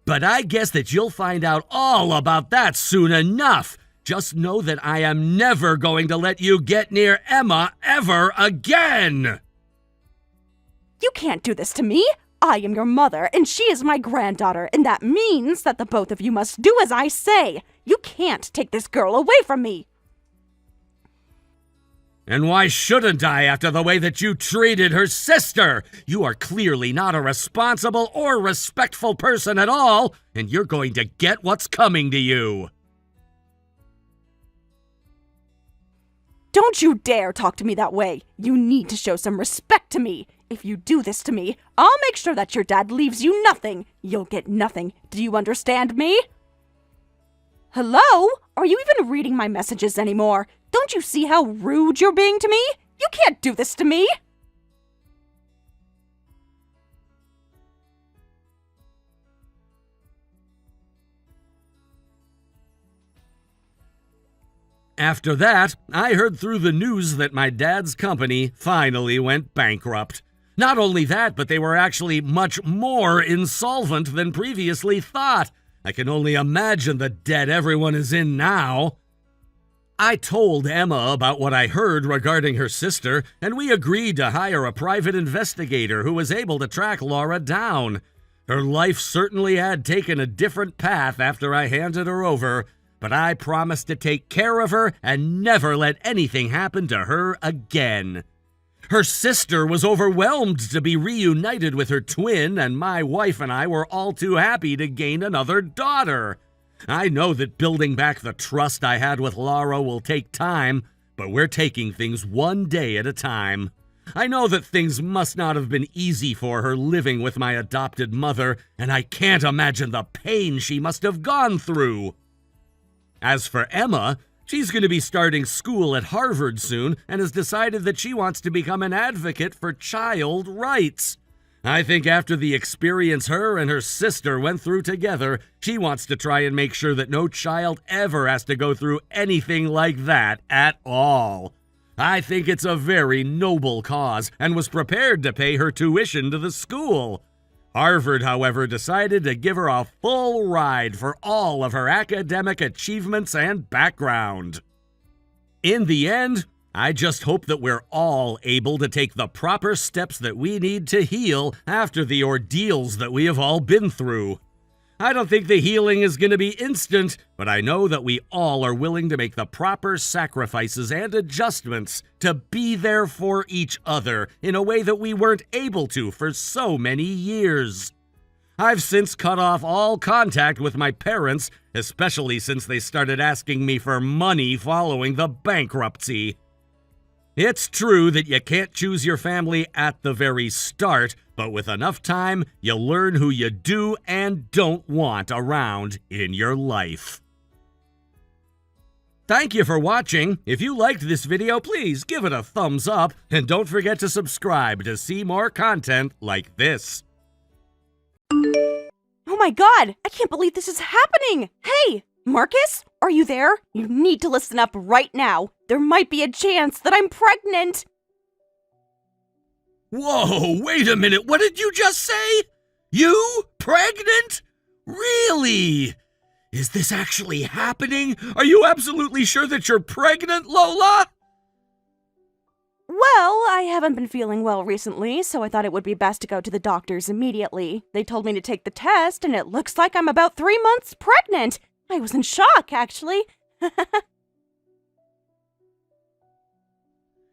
But I guess that you'll find out all about that soon enough. Just know that I am never going to let you get near Emma ever again. You can't do this to me. I am your mother, and she is my granddaughter, and that means that the both of you must do as I say. You can't take this girl away from me. And why shouldn't I after the way that you treated her sister? You are clearly not a responsible or respectful person at all, and you're going to get what's coming to you. Don't you dare talk to me that way. You need to show some respect to me. If you do this to me, I'll make sure that your dad leaves you nothing. You'll get nothing. Do you understand me? Hello? Are you even reading my messages anymore? Don't you see how rude you're being to me? You can't do this to me! After that, I heard through the news that my dad's company finally went bankrupt. Not only that, but they were actually much more insolvent than previously thought. I can only imagine the debt everyone is in now. I told Emma about what I heard regarding her sister, and we agreed to hire a private investigator who was able to track Laura down. Her life certainly had taken a different path after I handed her over, but I promised to take care of her and never let anything happen to her again. Her sister was overwhelmed to be reunited with her twin, and my wife and I were all too happy to gain another daughter. I know that building back the trust I had with Laura will take time, but we're taking things one day at a time. I know that things must not have been easy for her living with my adopted mother, and I can't imagine the pain she must have gone through. As for Emma, she's going to be starting school at Harvard soon and has decided that she wants to become an advocate for child rights. I think after the experience her and her sister went through together, she wants to try and make sure that no child ever has to go through anything like that at all. I think it's a very noble cause and was prepared to pay her tuition to the school. Harvard, however, decided to give her a full ride for all of her academic achievements and background. In the end, I just hope that we're all able to take the proper steps that we need to heal after the ordeals that we have all been through. I don't think the healing is going to be instant, but I know that we all are willing to make the proper sacrifices and adjustments to be there for each other in a way that we weren't able to for so many years. I've since cut off all contact with my parents, especially since they started asking me for money following the bankruptcy. It's true that you can't choose your family at the very start, but with enough time, you learn who you do and don't want around in your life. Thank you for watching. If you liked this video, please give it a thumbs up, and don't forget to subscribe to see more content like this. Oh my god! I can't believe this is happening! Hey! Marcus? Are you there? You need to listen up right now. There might be a chance that I'm pregnant! Whoa, wait a minute, what did you just say? You? Pregnant? Really? Is this actually happening? Are you absolutely sure that you're pregnant, Lola? Well, I haven't been feeling well recently, so I thought it would be best to go to the doctors immediately. They told me to take the test, and it looks like I'm about 3 months pregnant. I was in shock, actually.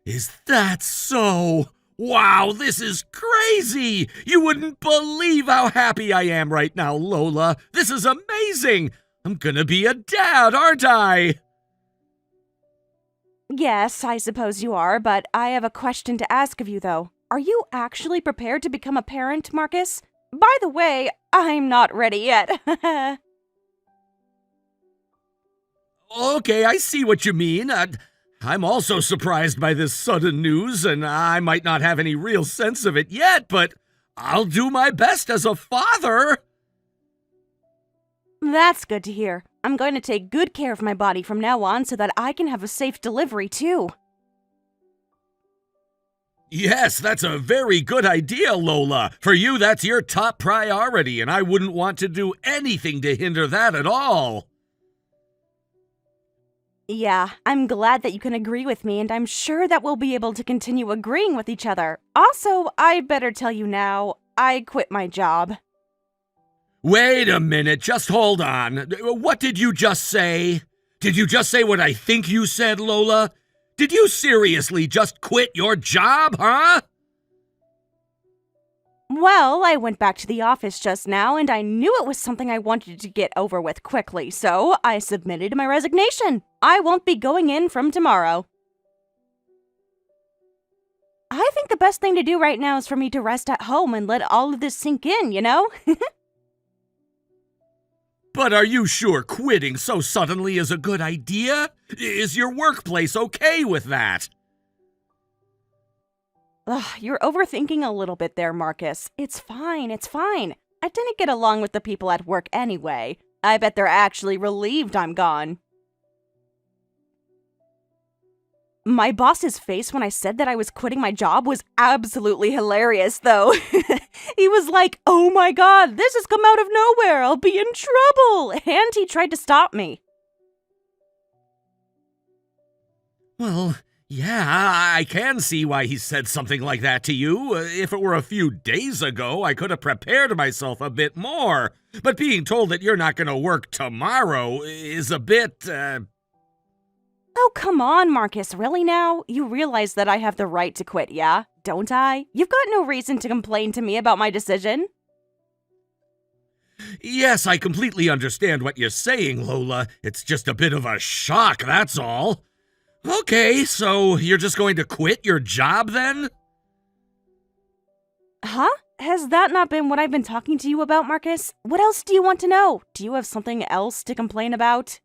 Is that so? Wow, this is crazy! You wouldn't believe how happy I am right now, Lola. This is amazing! I'm gonna be a dad, aren't I? Yes, I suppose you are, but I have a question to ask of you, though. Are you actually prepared to become a parent, Marcus? By the way, I'm not ready yet. Okay, I see what you mean. I'm also surprised by this sudden news, and I might not have any real sense of it yet, but I'll do my best as a father. That's good to hear. I'm going to take good care of my body from now on so that I can have a safe delivery, too. Yes, that's a very good idea, Lola. For you, that's your top priority, and I wouldn't want to do anything to hinder that at all. Yeah, I'm glad that you can agree with me, and I'm sure that we'll be able to continue agreeing with each other. Also, I better tell you now, I quit my job. Wait a minute, just hold on. What did you just say? Did you just say what I think you said, Lola? Did you seriously just quit your job, huh? Well, I went back to the office just now, and I knew it was something I wanted to get over with quickly, so I submitted my resignation. I won't be going in from tomorrow. I think the best thing to do right now is for me to rest at home and let all of this sink in, you know? But are you sure quitting so suddenly is a good idea? Is your workplace okay with that? Ugh, you're overthinking a little bit there, Marcus. It's fine, it's fine. I didn't get along with the people at work anyway. I bet they're actually relieved I'm gone. My boss's face when I said that I was quitting my job was absolutely hilarious, though. He was like, "Oh my god, this has come out of nowhere, I'll be in trouble!" And he tried to stop me. Well, yeah, I can see why he said something like that to you. If it were a few days ago, I could have prepared myself a bit more. But being told that you're not going to work tomorrow is a bit, Oh, come on, Marcus, really now? You realize that I have the right to quit, yeah? Don't I? You've got no reason to complain to me about my decision. Yes, I completely understand what you're saying, Lola. It's just a bit of a shock, that's all. Okay, so you're just going to quit your job then? Huh? Has that not been what I've been talking to you about, Marcus? What else do you want to know? Do you have something else to complain about?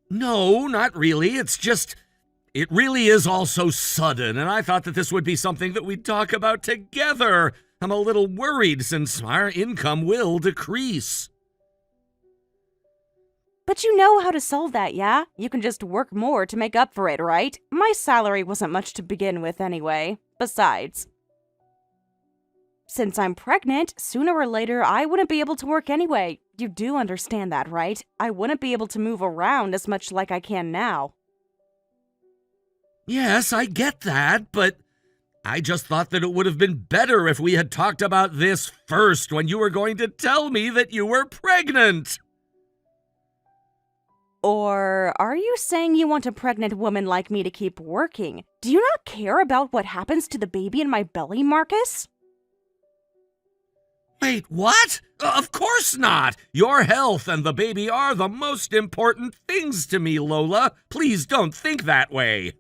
No, not really. It's just, it really is all so sudden, and I thought that this would be something that we'd talk about together. I'm a little worried since our income will decrease. But you know how to solve that, yeah? You can just work more to make up for it, right? My salary wasn't much to begin with anyway. Besides, since I'm pregnant, sooner or later I wouldn't be able to work anyway. You do understand that, right? I wouldn't be able to move around as much like I can now. Yes, I get that, but I just thought that it would have been better if we had talked about this first when you were going to tell me that you were pregnant. Or are you saying you want a pregnant woman like me to keep working? Do you not care about what happens to the baby in my belly, Marcus? Wait, what? Of course not! Your health and the baby are the most important things to me, Lola. Please don't think that way.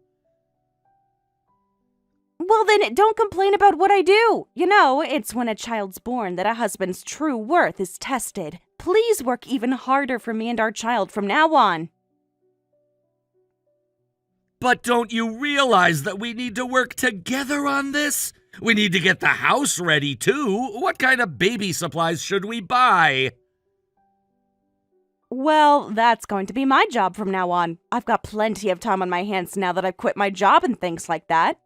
Well then, don't complain about what I do. You know, it's when a child's born that a husband's true worth is tested. Please work even harder for me and our child from now on. But don't you realize that we need to work together on this? We need to get the house ready, too. What kind of baby supplies should we buy? Well, that's going to be my job from now on. I've got plenty of time on my hands now that I've quit my job and things like that.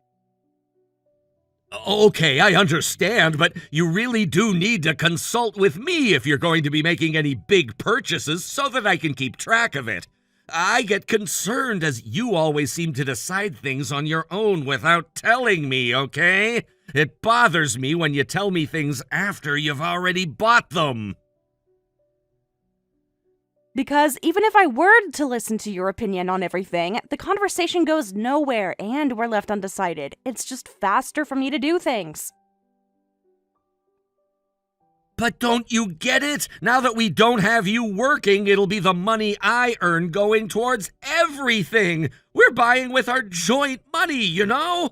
Okay, I understand, but you really do need to consult with me if you're going to be making any big purchases so that I can keep track of it. I get concerned as you always seem to decide things on your own without telling me, okay? It bothers me when you tell me things after you've already bought them. Because even if I were to listen to your opinion on everything, the conversation goes nowhere and we're left undecided. It's just faster for me to do things. But don't you get it? Now that we don't have you working, it'll be the money I earn going towards everything. We're buying with our joint money, you know?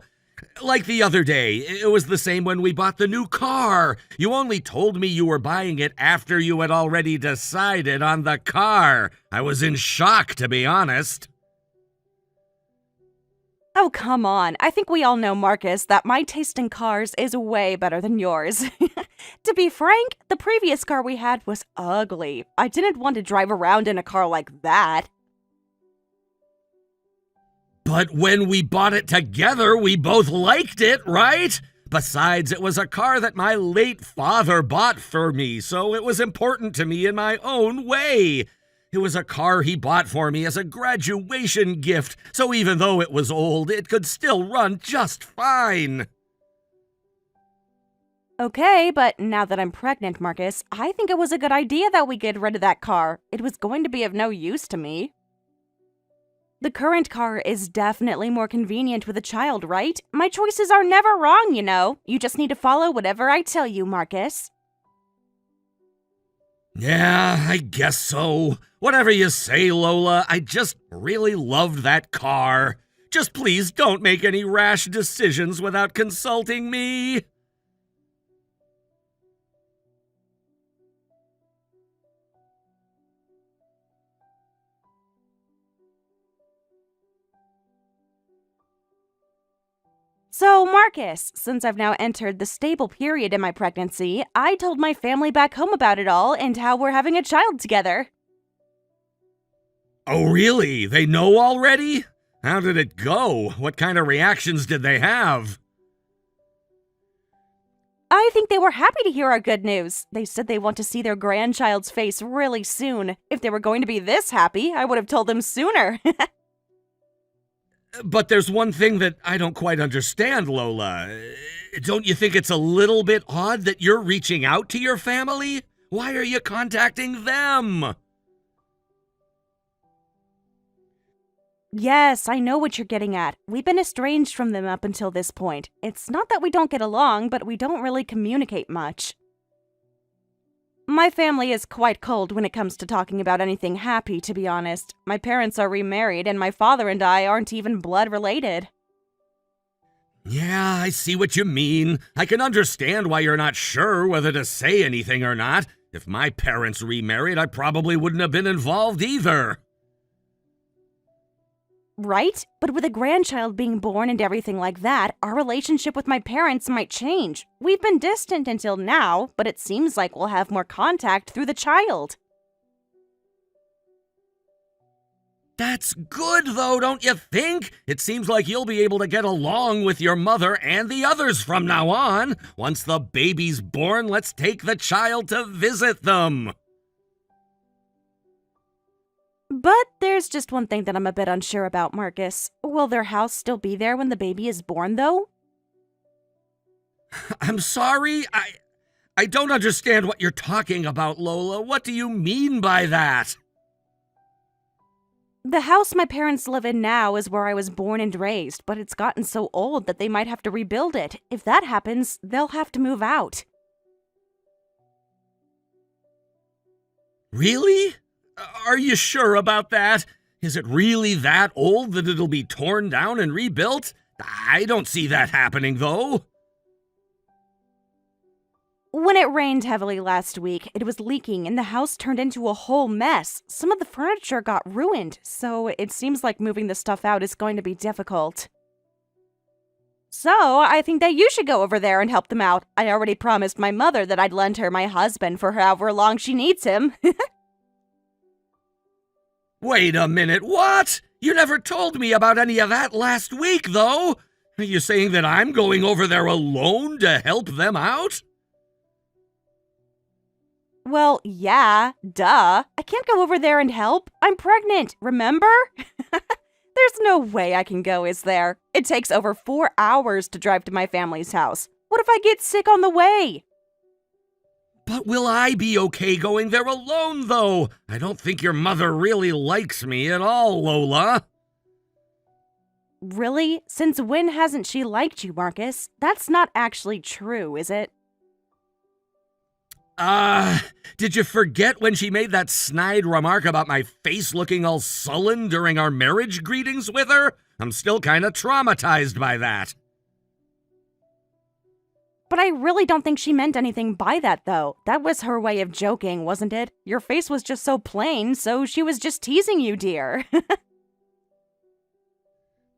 Like the other day, it was the same when we bought the new car. You only told me you were buying it after you had already decided on the car. I was in shock, to be honest. Oh, come on. I think we all know, Marcus, that my taste in cars is way better than yours. To be frank, the previous car we had was ugly. I didn't want to drive around in a car like that. But when we bought it together, we both liked it, right? Besides, it was a car that my late father bought for me, so it was important to me in my own way. It was a car he bought for me as a graduation gift, so even though it was old, it could still run just fine. Okay, but now that I'm pregnant, Marcus, I think it was a good idea that we get rid of that car. It was going to be of no use to me. The current car is definitely more convenient with a child, right? My choices are never wrong, you know. You just need to follow whatever I tell you, Marcus. Yeah, I guess so. Whatever you say, Lola, I just really loved that car. Just please don't make any rash decisions without consulting me. So, Marcus, since I've now entered the stable period in my pregnancy, I told my family back home about it all and how we're having a child together. Oh, really? They know already? How did it go? What kind of reactions did they have? I think they were happy to hear our good news. They said they want to see their grandchild's face really soon. If they were going to be this happy, I would have told them sooner. But there's one thing that I don't quite understand, Lola. Don't you think it's a little bit odd that you're reaching out to your family? Why are you contacting them? Yes, I know what you're getting at. We've been estranged from them up until this point. It's not that we don't get along, but we don't really communicate much. My family is quite cold when it comes to talking about anything happy, to be honest. My parents are remarried, and my father and I aren't even blood related. Yeah, I see what you mean. I can understand why you're not sure whether to say anything or not. If my parents remarried, I probably wouldn't have been involved either. Right? But with a grandchild being born and everything like that, our relationship with my parents might change. We've been distant until now, but it seems like we'll have more contact through the child. That's good, though, don't you think? It seems like you'll be able to get along with your mother and the others from now on. Once the baby's born, let's take the child to visit them. But there's just one thing that I'm a bit unsure about, Marcus. Will their house still be there when the baby is born, though? I'm sorry, I don't understand what you're talking about, Lola. What do you mean by that? The house my parents live in now is where I was born and raised, but it's gotten so old that they might have to rebuild it. If that happens, they'll have to move out. Really? Are you sure about that? Is it really that old that it'll be torn down and rebuilt? I don't see that happening, though. When it rained heavily last week, it was leaking and the house turned into a whole mess. Some of the furniture got ruined, so it seems like moving the stuff out is going to be difficult. So, I think that you should go over there and help them out. I already promised my mother that I'd lend her my husband for however long she needs him. Wait a minute, what? You never told me about any of that last week, though. Are you saying that I'm going over there alone to help them out? Well, yeah, duh. I can't go over there and help. I'm pregnant, remember? There's no way I can go, is there? It takes over 4 hours to drive to my family's house. What if I get sick on the way? But will I be okay going there alone, though? I don't think your mother really likes me at all, Lola. Really? Since when hasn't she liked you, Marcus? That's not actually true, is it? Did you forget when she made that snide remark about my face looking all sullen during our marriage greetings with her? I'm still kinda traumatized by that. But I really don't think she meant anything by that, though. That was her way of joking, wasn't it? Your face was just so plain, so she was just teasing you, dear.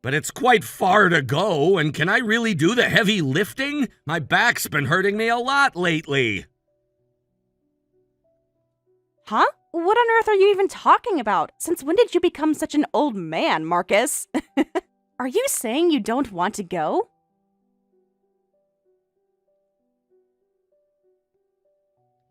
But it's quite far to go, and can I really do the heavy lifting? My back's been hurting me a lot lately. Huh? What on earth are you even talking about? Since when did you become such an old man, Marcus? Are you saying you don't want to go?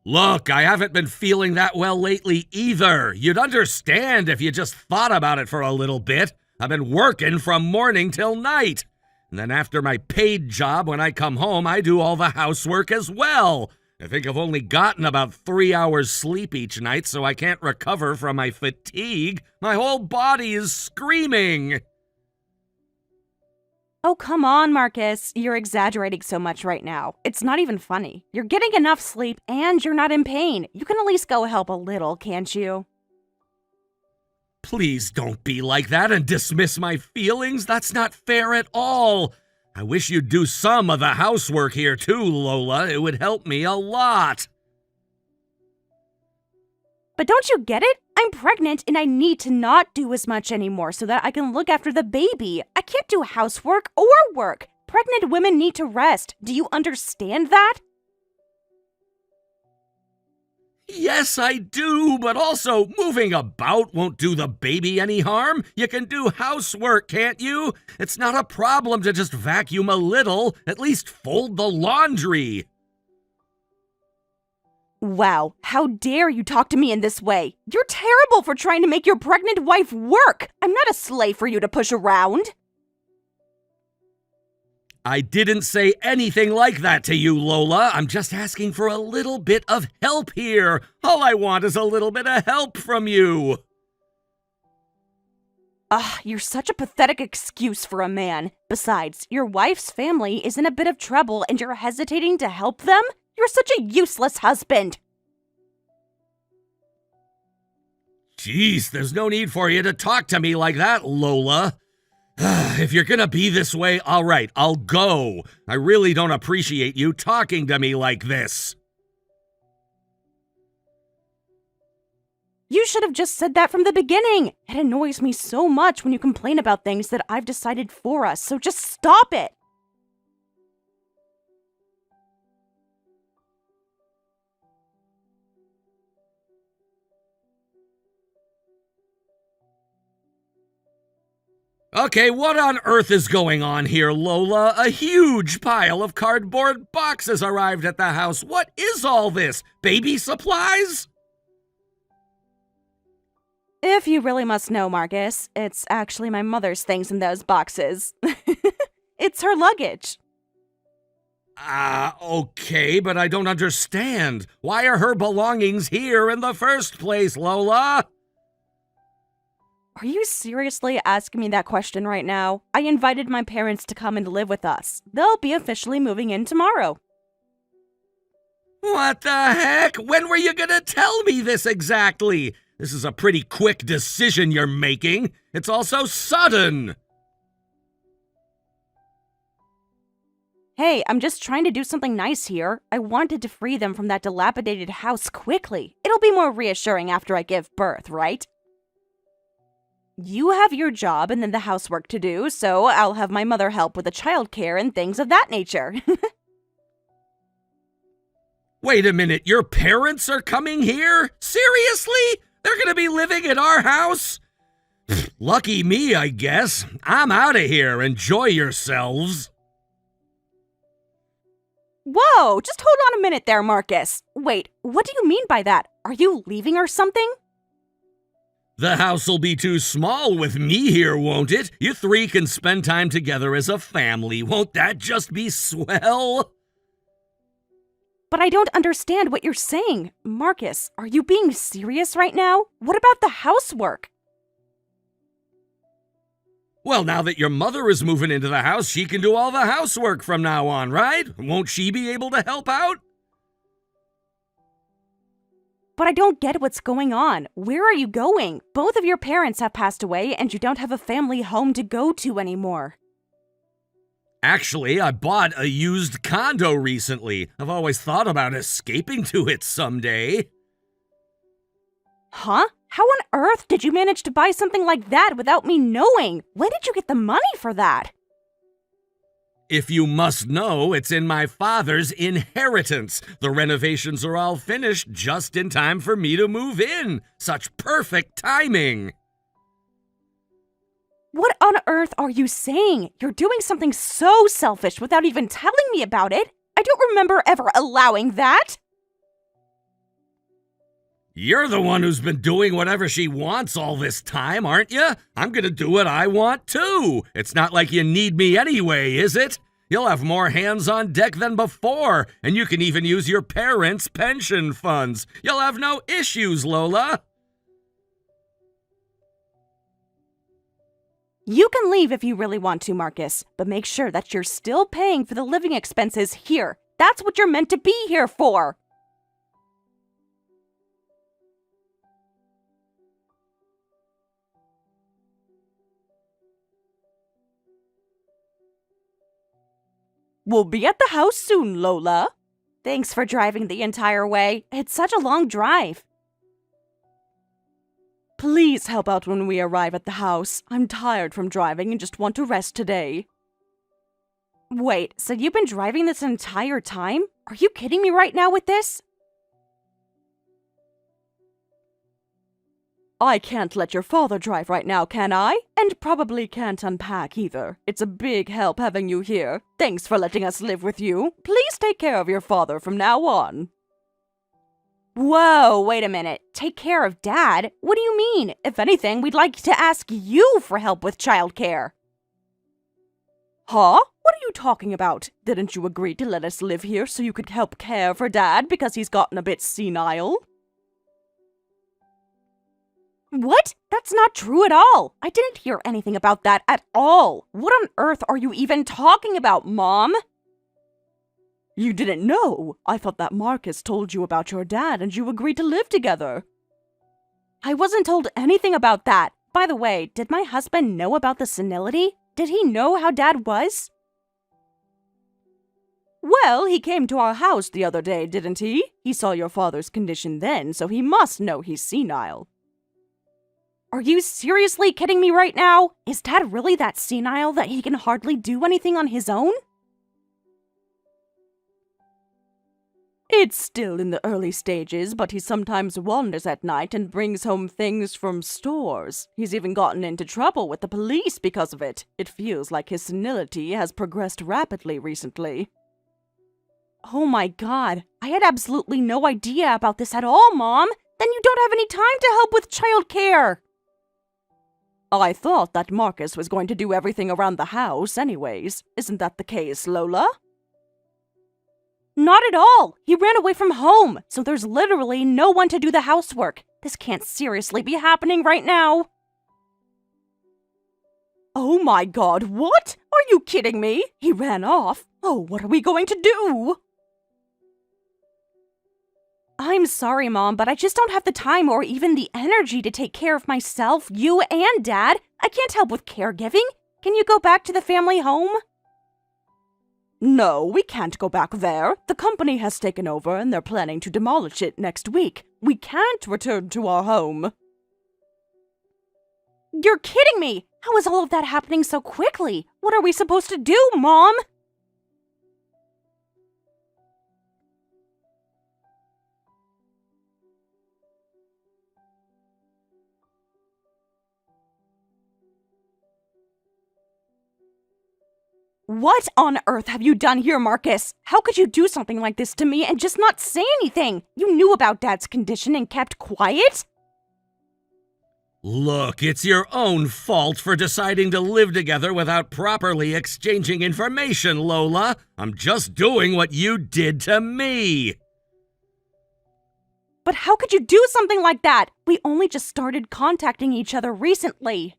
Look, I haven't been feeling that well lately either. You'd understand if you just thought about it for a little bit. I've been working from morning till night. And then after my paid job, when I come home, I do all the housework as well. I think I've only gotten about 3 hours sleep each night, so I can't recover from my fatigue. My whole body is screaming. Oh, come on, Marcus. You're exaggerating so much right now. It's not even funny. You're getting enough sleep and you're not in pain. You can at least go help a little, can't you? Please don't be like that and dismiss my feelings. That's not fair at all. I wish you'd do some of the housework here too, Lola. It would help me a lot. But don't you get it? I'm pregnant and I need to not do as much anymore so that I can look after the baby. I can't do housework or work. Pregnant women need to rest. Do you understand that? Yes, I do, but also moving about won't do the baby any harm. You can do housework, can't you? It's not a problem to just vacuum a little, at least fold the laundry. Wow, how dare you talk to me in this way? You're terrible for trying to make your pregnant wife work. I'm not a slave for you to push around. I didn't say anything like that to you, Lola. I'm just asking for a little bit of help here. All I want is a little bit of help from you. You're such a pathetic excuse for a man. Besides, your wife's family is in a bit of trouble and you're hesitating to help them? You're such a useless husband. Jeez, there's no need for you to talk to me like that, Lola. If you're gonna be this way, all right, I'll go. I really don't appreciate you talking to me like this. You should have just said that from the beginning. It annoys me so much when you complain about things that I've decided for us, so just stop it. Okay, what on earth is going on here, Lola? A huge pile of cardboard boxes arrived at the house. What is all this? Baby supplies? If you really must know, Marcus, it's actually my mother's things in those boxes. It's her luggage. Okay, but I don't understand. Why are her belongings here in the first place, Lola? Are you seriously asking me that question right now? I invited my parents to come and live with us. They'll be officially moving in tomorrow. What the heck? When were you gonna tell me this exactly? This is a pretty quick decision you're making. It's also sudden. Hey, I'm just trying to do something nice here. I wanted to free them from that dilapidated house quickly. It'll be more reassuring after I give birth, right? You have your job and then the housework to do, so I'll have my mother help with the childcare and things of that nature. Wait a minute, your parents are coming here? Seriously? They're gonna be living in our house? Lucky me, I guess. I'm out of here. Enjoy yourselves. Whoa, just hold on a minute there, Marcus. Wait, what do you mean by that? Are you leaving or something? The house'll be too small with me here, won't it? You three can spend time together as a family. Won't that just be swell? But I don't understand what you're saying. Marcus, are you being serious right now? What about the housework? Well, now that your mother is moving into the house, she can do all the housework from now on, right? Won't she be able to help out? But I don't get what's going on. Where are you going? Both of your parents have passed away and you don't have a family home to go to anymore. Actually, I bought a used condo recently. I've always thought about escaping to it someday. Huh? How on earth did you manage to buy something like that without me knowing? When did you get the money for that? If you must know, it's in my father's inheritance. The renovations are all finished just in time for me to move in. Such perfect timing. What on earth are you saying? You're doing something so selfish without even telling me about it. I don't remember ever allowing that. You're the one who's been doing whatever she wants all this time, aren't you? I'm gonna do what I want too. It's not like you need me anyway, is it? You'll have more hands on deck than before, and you can even use your parents' pension funds. You'll have no issues, Lola. You can leave if you really want to, Marcus, but make sure that you're still paying for the living expenses here. That's what you're meant to be here for. We'll be at the house soon, Lola. Thanks for driving the entire way. It's such a long drive. Please help out when we arrive at the house. I'm tired from driving and just want to rest today. Wait, so you've been driving this entire time? Are you kidding me right now with this? I can't let your father drive right now, can I? And probably can't unpack either. It's a big help having you here. Thanks for letting us live with you. Please take care of your father from now on. Whoa, wait a minute. Take care of Dad? What do you mean? If anything, we'd like to ask you for help with childcare. Huh? What are you talking about? Didn't you agree to let us live here so you could help care for Dad because he's gotten a bit senile? What? That's not true at all. I didn't hear anything about that at all. What on earth are you even talking about, Mom? You didn't know? I thought that Marcus told you about your dad and you agreed to live together. I wasn't told anything about that. By the way, did my husband know about the senility? Did he know how Dad was? Well, he came to our house the other day, didn't he? He saw your father's condition then, so he must know he's senile. Are you seriously kidding me right now? Is Dad really that senile that he can hardly do anything on his own? It's still in the early stages, but he sometimes wanders at night and brings home things from stores. He's even gotten into trouble with the police because of it. It feels like his senility has progressed rapidly recently. Oh my god, I had absolutely no idea about this at all, Mom! Then you don't have any time to help with childcare! I thought that Marcus was going to do everything around the house anyways. Isn't that the case, Lola? Not at all! He ran away from home, so there's literally no one to do the housework. This can't seriously be happening right now. Oh my god, what? Are you kidding me? He ran off. Oh, what are we going to do? I'm sorry, Mom, but I just don't have the time or even the energy to take care of myself, you, and Dad. I can't help with caregiving. Can you go back to the family home? No, we can't go back there. The company has taken over and they're planning to demolish it next week. We can't return to our home. You're kidding me! How is all of that happening so quickly? What are we supposed to do, Mom? What on earth have you done here, Marcus? How could you do something like this to me and just not say anything? You knew about Dad's condition and kept quiet? Look, it's your own fault for deciding to live together without properly exchanging information, Lola. I'm just doing what you did to me. But how could you do something like that? We only just started contacting each other recently.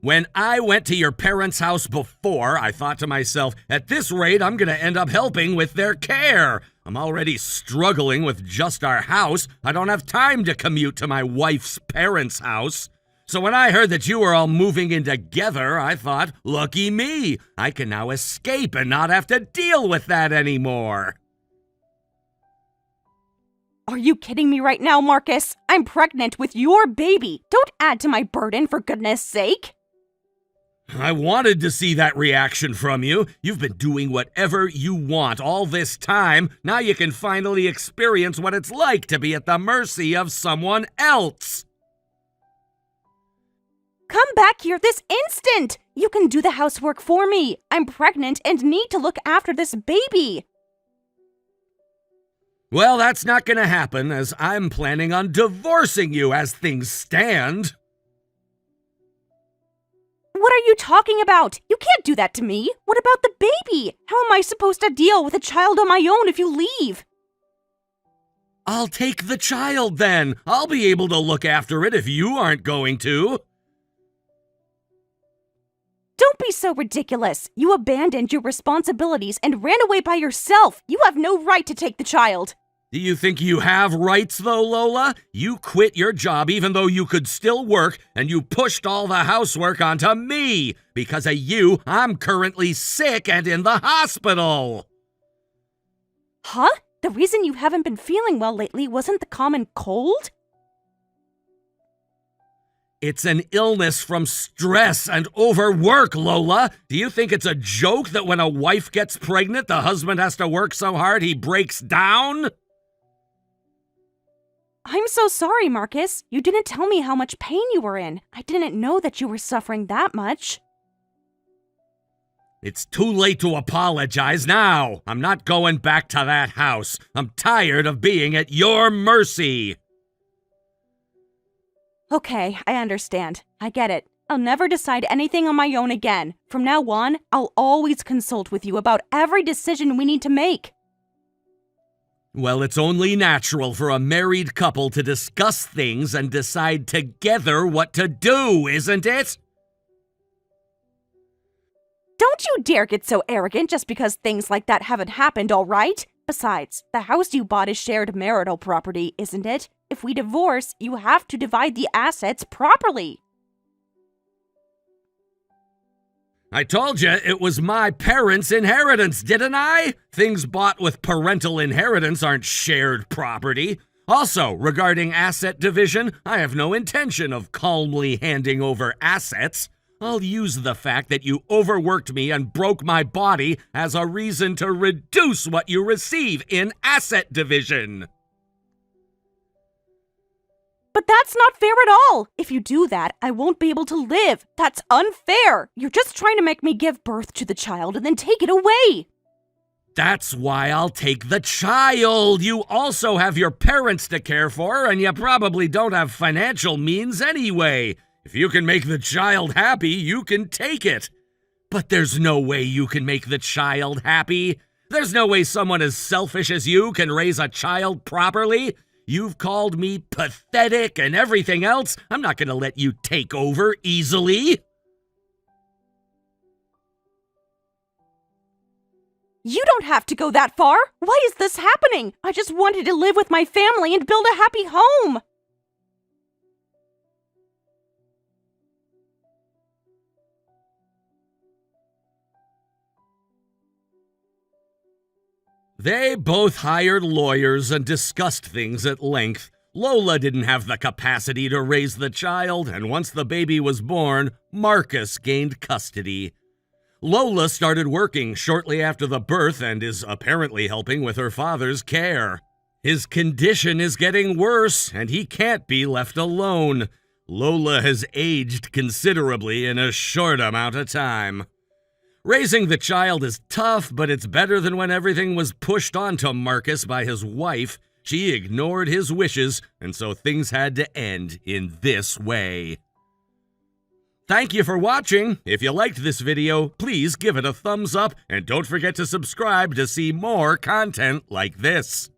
When I went to your parents' house before, I thought to myself, at this rate, I'm going to end up helping with their care. I'm already struggling with just our house. I don't have time to commute to my wife's parents' house. So when I heard that you were all moving in together, I thought, lucky me. I can now escape and not have to deal with that anymore. Are you kidding me right now, Marcus? I'm pregnant with your baby. Don't add to my burden, for goodness sake. I wanted to see that reaction from you. You've been doing whatever you want all this time. Now you can finally experience what it's like to be at the mercy of someone else. Come back here this instant! You can do the housework for me. I'm pregnant and need to look after this baby. Well, that's not gonna happen, as I'm planning on divorcing you as things stand. What are you talking about? You can't do that to me. What about the baby? How am I supposed to deal with a child on my own if you leave? I'll take the child then. I'll be able to look after it if you aren't going to. Don't be so ridiculous. You abandoned your responsibilities and ran away by yourself. You have no right to take the child. Do you think you have rights, though, Lola? You quit your job even though you could still work, and you pushed all the housework onto me. Because of you, I'm currently sick and in the hospital. Huh? The reason you haven't been feeling well lately wasn't the common cold? It's an illness from stress and overwork, Lola. Do you think it's a joke that when a wife gets pregnant, the husband has to work so hard he breaks down? I'm so sorry, Marcus. You didn't tell me how much pain you were in. I didn't know that you were suffering that much. It's too late to apologize now. I'm not going back to that house. I'm tired of being at your mercy. Okay, I understand. I get it. I'll never decide anything on my own again. From now on, I'll always consult with you about every decision we need to make. Well, it's only natural for a married couple to discuss things and decide together what to do, isn't it? Don't you dare get so arrogant just because things like that haven't happened, all right? Besides, the house you bought is shared marital property, isn't it? If we divorce, you have to divide the assets properly. I told you it was my parents' inheritance, didn't I? Things bought with parental inheritance aren't shared property. Also, regarding asset division, I have no intention of calmly handing over assets. I'll use the fact that you overworked me and broke my body as a reason to reduce what you receive in asset division. But that's not fair at all. If you do that, I won't be able to live. That's unfair. You're just trying to make me give birth to the child and then take it away. That's why I'll take the child. You also have your parents to care for, and you probably don't have financial means anyway. If you can make the child happy, you can take it. But there's no way you can make the child happy. There's no way someone as selfish as you can raise a child properly. You've called me pathetic and everything else. I'm not going to let you take over easily. You don't have to go that far. Why is this happening? I just wanted to live with my family and build a happy home. They both hired lawyers and discussed things at length. Lola didn't have the capacity to raise the child, and once the baby was born, Marcus gained custody. Lola started working shortly after the birth and is apparently helping with her father's care. His condition is getting worse, and he can't be left alone. Lola has aged considerably in a short amount of time. Raising the child is tough, but it's better than when everything was pushed onto Marcus by his wife. She ignored his wishes, and so things had to end in this way. Thank you for watching. If you liked this video, please give it a thumbs up, and don't forget to subscribe to see more content like this.